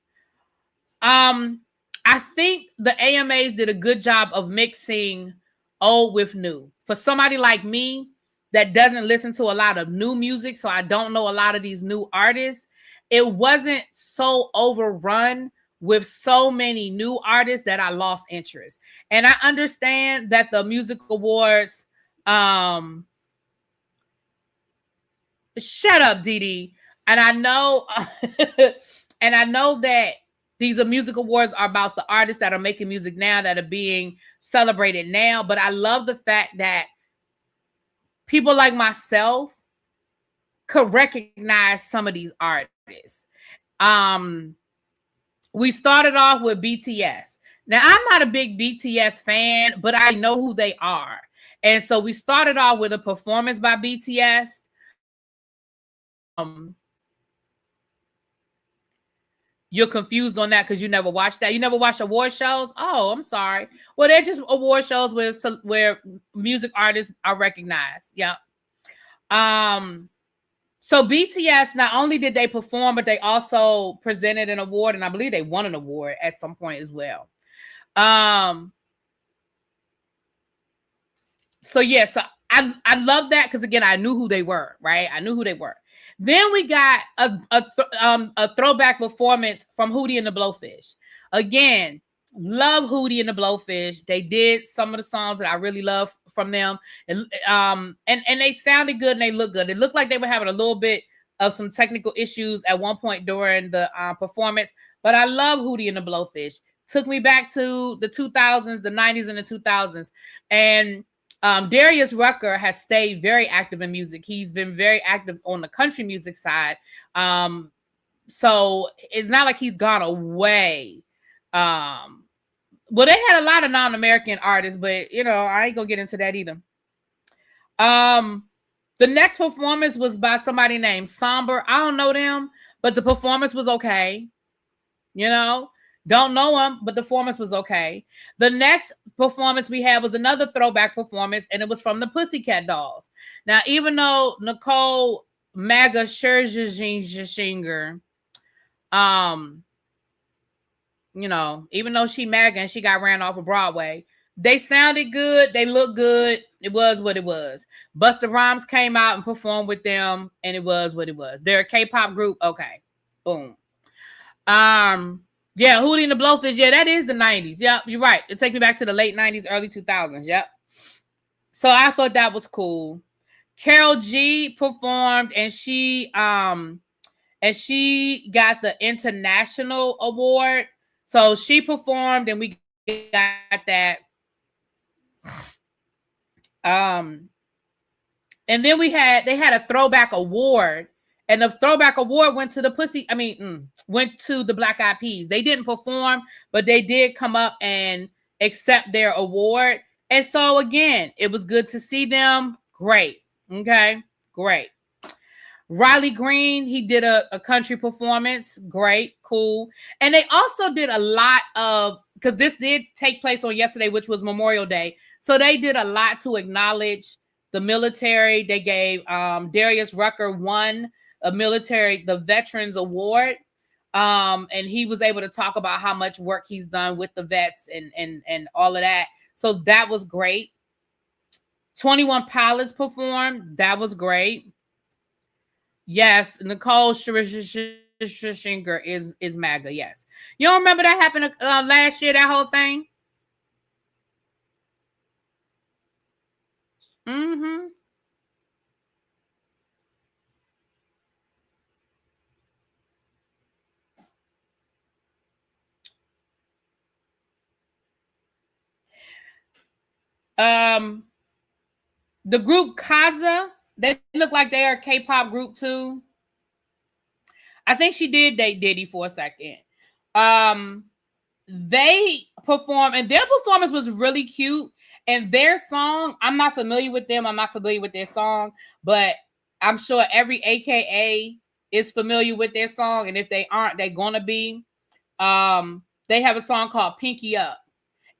I think the AMAs did a good job of mixing old with new. For somebody like me that doesn't listen to a lot of new music, so I don't know a lot of these new artists, it wasn't so overrun with so many new artists that I lost interest. And I understand that the music awards, shut up, Dee. And I know, and I know that these are music awards are about the artists that are making music now, that are being celebrated now. But I love the fact that people like myself could recognize some of these artists. We started off with BTS. Now, I'm not a big BTS fan, but I know who they are. And so we started off with a performance by BTS. You're confused on that because you never watched that. You never watched award shows? Oh, I'm sorry. Well, they're just award shows where music artists are recognized. Yeah. So BTS, not only did they perform, but they also presented an award, and I believe they won an award at some point as well. So yeah, so I love that because again, I knew who they were, right? I knew who they were. Then we got a throwback performance from Hootie and the Blowfish. Again, love Hootie and the Blowfish. They did some of the songs that I really love from them, and they sounded good and they looked good. It looked like they were having a little bit of some technical issues at one point during the performance, but I love Hootie and the Blowfish. Took me back to the 2000s, the 90s, and the 2000s, and Darius Rucker has stayed very active in music. He's been very active on the country music side. So it's not like he's gone away. Well, they had a lot of non-American artists, but I ain't gonna get into that either. The next performance was by somebody named Somber. I don't know them, but the performance was okay. Don't know him, but the performance was okay. The next performance we had was another throwback performance, and it was from the Pussycat Dolls. Now, even though Nicole Maga Scherzinger, even though she MAGA and she got ran off of Broadway, they sounded good. They looked good. It was what it was. Busta Rhymes came out and performed with them, and it was what it was. They're a K-pop group. Okay. Boom. Yeah, Hootie and the Blowfish. Yeah, that is the 90s. Yep, you're right. It takes me back to the late 90s, early 2000s. Yep. So I thought that was cool. Carol G performed, and she got the international award. So she performed, and we got that. And then they had a throwback award. And the throwback award went to went to the Black Eyed Peas. They didn't perform, but they did come up and accept their award. And so again, it was good to see them. Great. Okay. Great. Riley Green, he did a country performance. Great. Cool. And they also did a lot of, because this did take place on yesterday, which was Memorial Day. So they did a lot to acknowledge the military. They gave Darius Rucker the Veterans Award. And he was able to talk about how much work he's done with the vets and all of that. So that was great. 21 Pilots performed. That was great. Yes, Nicole Scherzinger is MAGA. Yes. You don't remember that happened last year, that whole thing? Mm-hmm. Um, the group Kaza, they look like they are a K-pop group too. I think she did date Diddy for a second. Um, they perform, and their performance was really cute. And their song, I'm not familiar with them. I'm not familiar with their song, but I'm sure every AKA is familiar with their song. And if they aren't, they're gonna be. They have a song called Pinky Up.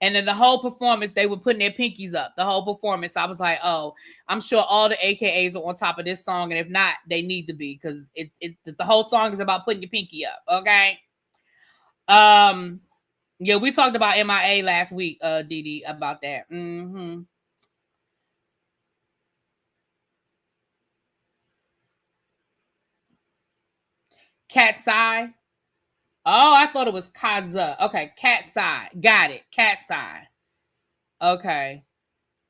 And then the whole performance, they were putting their pinkies up. The whole performance, I was like, "Oh, I'm sure all the AKAs are on top of this song, and if not, they need to be because the whole song is about putting your pinky up." Okay. Um, yeah, we talked about MIA last week, Didi, about that. Mm-hmm. Cat's Eye. Oh, I thought it was Kaza. Okay, Cat's Eye. Got it. Cat's Eye. Okay.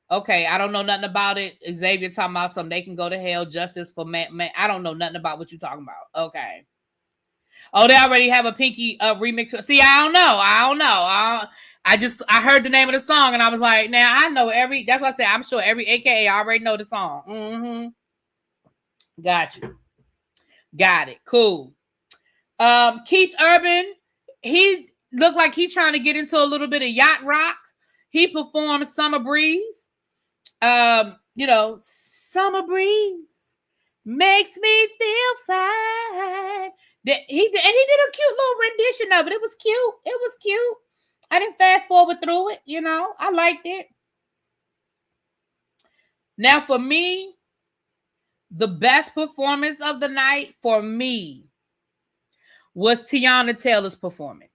Okay, I don't know nothing about it. Xavier talking about something. They can go to hell. Justice for man. I don't know nothing about what you're talking about. Okay. Oh, they already have a Pinky remix. See, I don't know. I heard the name of the song and I was like, now I know every. That's what I said. I'm sure every AKA already know the song. Mm-hmm. Got you. Got it. Cool. Keith Urban, he looked like he's trying to get into a little bit of yacht rock. He performed Summer Breeze. Summer Breeze makes me feel fine. He did a cute little rendition of it. It was cute. It was cute. I didn't fast forward through it. I liked it. Now, for me, the best performance of the night for me was Tiana Taylor's performance.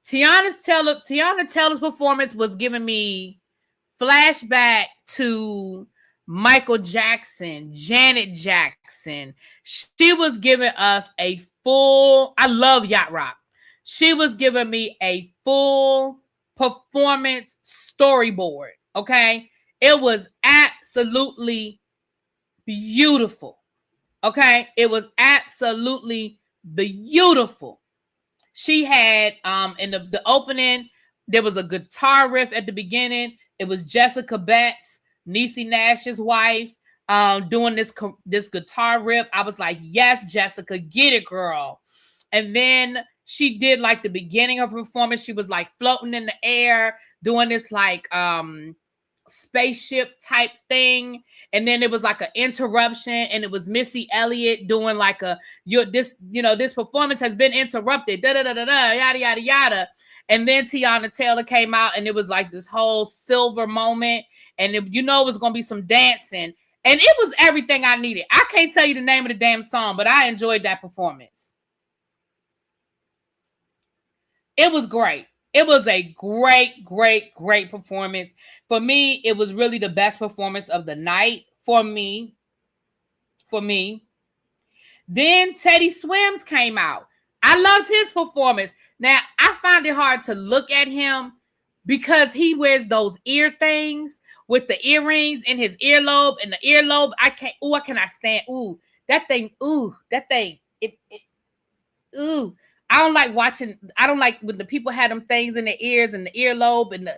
Tiana Taylor's performance was giving me flashback to Michael Jackson, Janet Jackson. She was giving us a full, I love yacht rock. She was giving me a full performance storyboard. Okay. It was absolutely beautiful. Okay. It was absolutely beautiful. She had in the opening, there was a guitar riff at the beginning. It was Jessica Betts, Niecy Nash's wife, doing this guitar riff. I was like, yes, Jessica, get it, girl. And then she did like the beginning of her performance. She was like floating in the air, doing this like spaceship type thing. And then it was like an interruption, and it was Missy Elliott doing like this performance has been interrupted, da da da da da, yada yada yada. And then Tiana Taylor came out, and it was like this whole silver moment, and it was gonna be some dancing, and it was everything I needed. I can't tell you the name of the damn song, but I enjoyed that performance. It was great. It was a great, great, great performance. For me, it was really the best performance of the night for me. Then Teddy Swims came out. I loved his performance. Now, I find it hard to look at him because he wears those ear things with the earrings in his earlobe, and the earlobe, I cannot stand. That thing. I don't like watching. I don't like when the people had them things in their ears and the earlobe and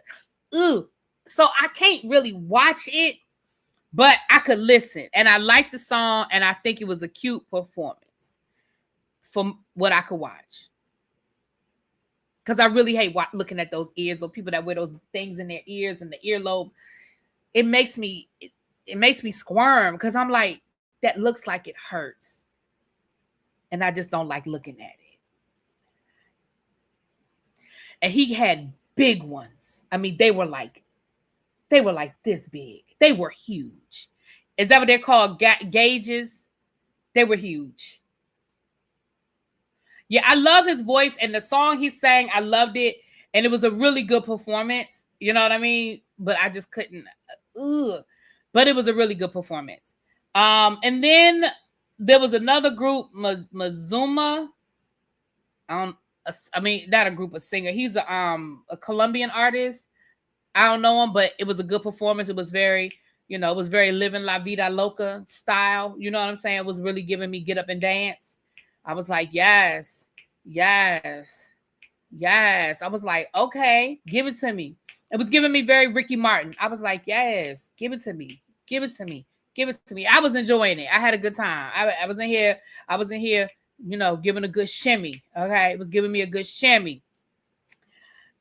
so I can't really watch it, but I could listen, and I like the song, and I think it was a cute performance from what I could watch. Because I really hate looking at those ears, or people that wear those things in their ears and the earlobe. It makes me squirm because I'm like, that looks like it hurts, and I just don't like looking at it. And he had big ones. I mean, they were like this big. They were huge. Is that what they're called? Gauges? They were huge. Yeah, I love his voice, and the song he sang, I loved it. And it was a really good performance. You know what I mean? But I just couldn't. But it was a really good performance. And then there was another group, Mazuma. Not a group of singer. He's a Colombian artist. I don't know him, but it was a good performance. It was very, it was very living La Vida Loca style. You know what I'm saying? It was really giving me get up and dance. I was like, yes, yes, yes. I was like, okay, give it to me. It was giving me very Ricky Martin. I was like, yes, give it to me. Give it to me. Give it to me. I was enjoying it. I had a good time. I was in here. Giving a good shimmy. Okay. It was giving me a good shimmy.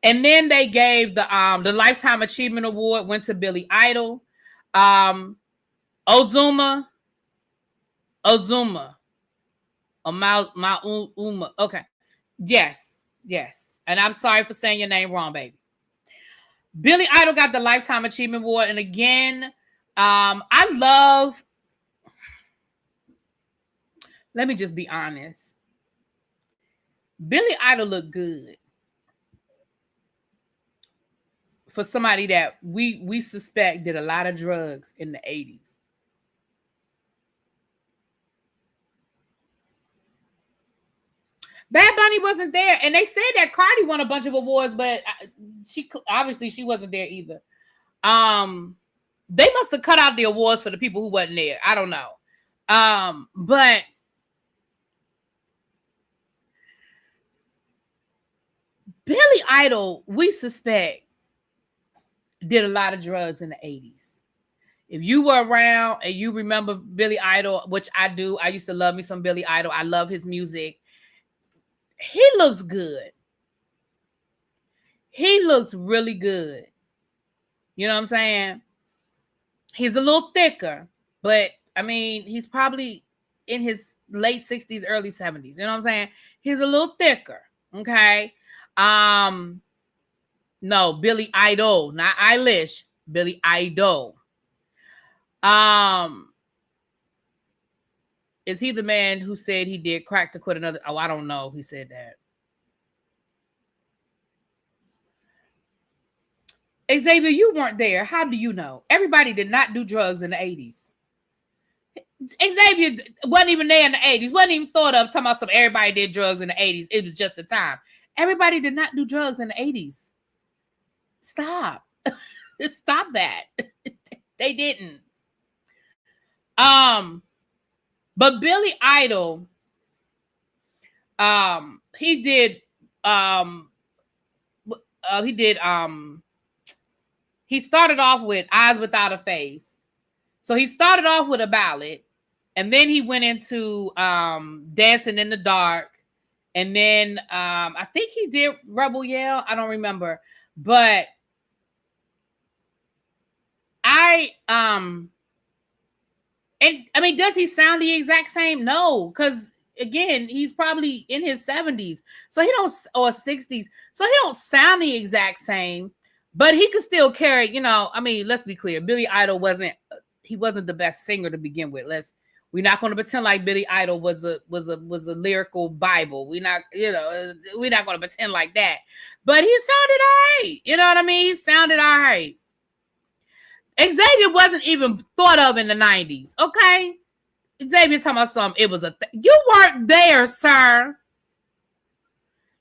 And then they gave the Lifetime Achievement Award went to Billy Idol. Ozuma. Okay. Yes. And I'm sorry for saying your name wrong, baby. Billy Idol got the Lifetime Achievement Award. And again, let me just be honest. Billy Idol looked good for somebody that we suspect did a lot of drugs in the 80s. Bad Bunny wasn't there, and they said that Cardi won a bunch of awards, but she wasn't there either. They must have cut out the awards for the people who wasn't there. I don't know. But Billy Idol, we suspect, did a lot of drugs in the 80s. If you were around and you remember Billy Idol, which I do, I used to love me some Billy Idol. I love his music. He looks good. He looks really good. You know what I'm saying? He's a little thicker, but I mean, he's probably in his late 60s, early 70s. You know what I'm saying? He's a little thicker. Okay. No, Billy Idol, not Eilish. Billy Idol. Is he the man who said he did crack to quit another? Oh, I don't know. He said that. Xavier, you weren't there. How do you know? Everybody did not do drugs in the 80s. Xavier wasn't even there in the 80s. Wasn't even thought of talking about some everybody did drugs in the 80s. It was just the time. Everybody did not do drugs in the 80s. Stop. Stop that. They didn't. But Billy Idol, he started off with Eyes Without a Face. So he started off with a ballad, and then he went into Dancing in the Dark. And then I think he did Rebel Yell. I don't remember. But and I mean, does he sound the exact same? No, because again, he's probably in his 70s, so he don't, or 60s, so he don't sound the exact same. But he could still carry, I mean, let's be clear. Billy Idol wasn't the best singer to begin with. We're not going to pretend like Billy Idol was a lyrical Bible. We're not going to pretend like that. But he sounded all right. You know what I mean? He sounded all right. Xavier wasn't even thought of in the 90s. Okay? Xavier talking about something. It was you weren't there, sir.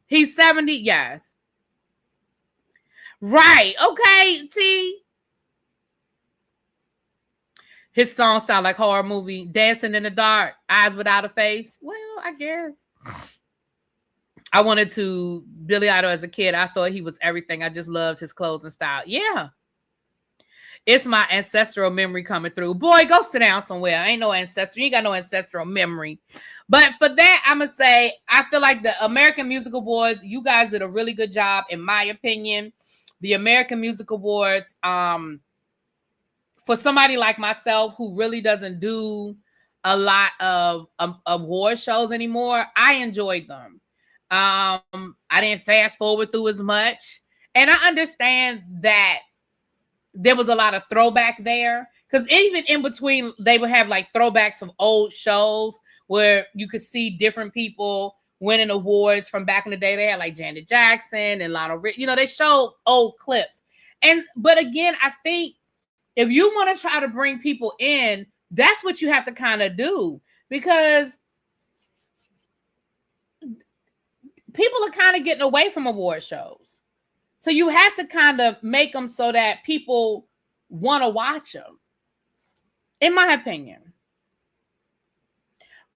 He's 70. Yes. Right. Okay, T. His song sound like horror movie. Dancing in the Dark. Eyes Without a Face. Well, I guess. I wanted to Billy Idol as a kid. I thought he was everything. I just loved his clothes and style. Yeah. It's my ancestral memory coming through. Boy, go sit down somewhere. Ain't no ancestral. You ain't got no ancestral memory. But for that, I'm going to say, I feel like the American Music Awards, you guys did a really good job, in my opinion. The American Music Awards, for somebody like myself who really doesn't do a lot of award shows anymore, I enjoyed them. I didn't fast forward through as much. And I understand that there was a lot of throwback there, because even in between, they would have like throwbacks of old shows where you could see different people winning awards from back in the day. They had like Janet Jackson and Lionel Richie. They showed old clips. But again, I think if you want to try to bring people in, that's what you have to kind of do, because people are kind of getting away from award shows. So you have to kind of make them so that people want to watch them, in my opinion.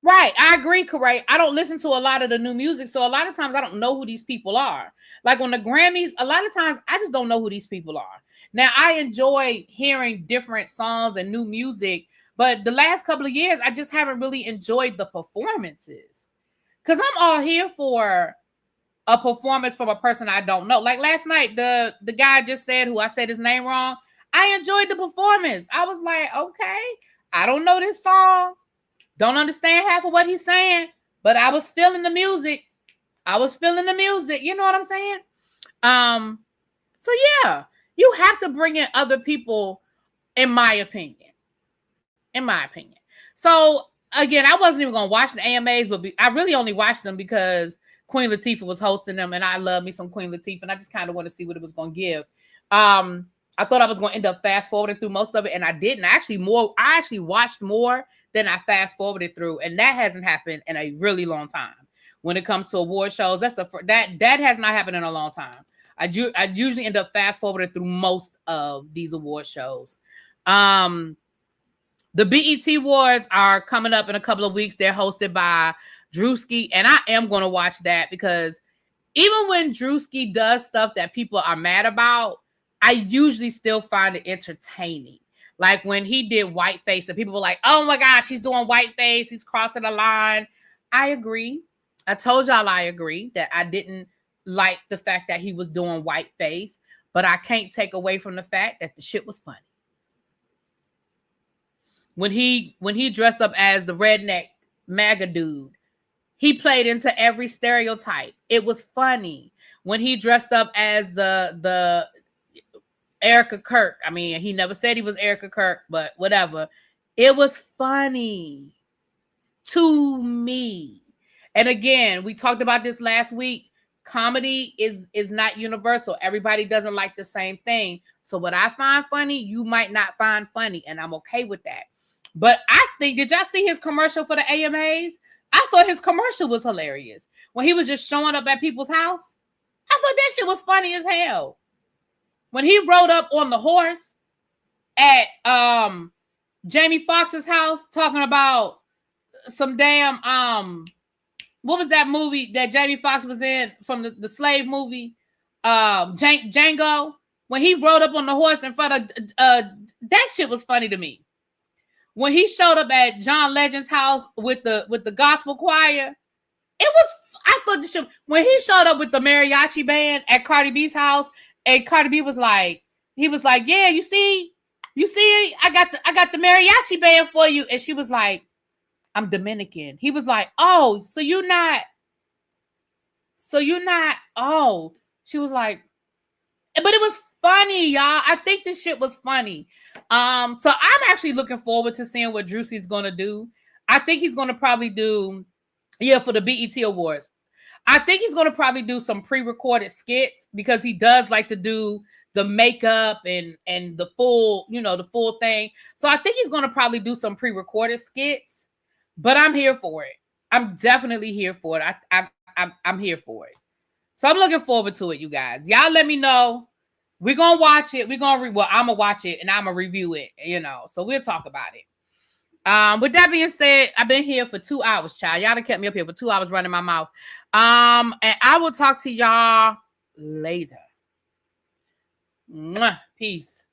Right, I agree, Corey. I don't listen to a lot of the new music, so a lot of times I don't know who these people are. Like on the Grammys, a lot of times I just don't know who these people are. Now, I enjoy hearing different songs and new music, but the last couple of years, I just haven't really enjoyed the performances. Because I'm all here for a performance from a person I don't know. Like last night, the guy just said, who I said his name wrong, I enjoyed the performance. I was like, okay, I don't know this song. Don't understand half of what he's saying, but I was feeling the music. I was feeling the music. You know what I'm saying? So yeah, you have to bring in other people, in my opinion. In my opinion. So again, I wasn't even gonna watch the AMAs, but I really only watched them because Queen Latifah was hosting them, and I love me some Queen Latifah, and I just kind of want to see what it was gonna give. I thought I was gonna end up fast forwarding through most of it, and I didn't. I actually watched more than I fast forwarded through, and that hasn't happened in a really long time. When it comes to award shows, that has not happened in a long time. I usually end up fast forwarding through most of these award shows. The BET Awards are coming up in a couple of weeks. They're hosted by Drewski, and I am going to watch that because even when Drewski does stuff that people are mad about, I usually still find it entertaining. Like when he did Whiteface, and people were like, oh my gosh, he's doing Whiteface. He's crossing the line. I agree. I told y'all I agree that I didn't like the fact that he was doing Whiteface, but I can't take away from the fact that the shit was funny. When he dressed up as the redneck MAGA dude, he played into every stereotype. It was funny. When he dressed up as the Erica Kirk, I mean, he never said he was Erica Kirk, but whatever. It was funny to me. And again, we talked about this last week. Comedy is not universal. Everybody doesn't like the same thing. So what I find funny, you might not find funny, and I'm okay with that. But I think, did y'all see his commercial for the AMAs? I thought his commercial was hilarious. When he was just showing up at people's house, I thought that shit was funny as hell. When he rode up on the horse at Jamie Foxx's house talking about some damn what was that movie that Jamie Foxx was in from the slave movie? Django. When he rode up on the horse in front of that shit was funny to me. When he showed up at John Legend's house with the gospel choir, it was, I thought the shit, when he showed up with the mariachi band at Cardi B's house, and Cardi B was like, he was like, yeah, you see, I got the mariachi band for you. And she was like, I'm Dominican. He was like, oh, so you're not, oh. She was like, but it was funny, y'all. I think this shit was funny. So I'm actually looking forward to seeing what Drewski's gonna do. I think he's gonna probably do, for the BET Awards. I think he's gonna probably do some pre-recorded skits because he does like to do the makeup and the full, the full thing. So I think he's gonna probably do some pre-recorded skits. But I'm here for it. I'm definitely here for it. I'm here for it. So I'm looking forward to it, you guys. Y'all let me know. We're going to watch it. I'm going to watch it and I'm going to review it, So we'll talk about it. With that being said, I've been here for 2 hours, child. Y'all done kept me up here for 2 hours running my mouth. And I will talk to y'all later. Mwah. Peace.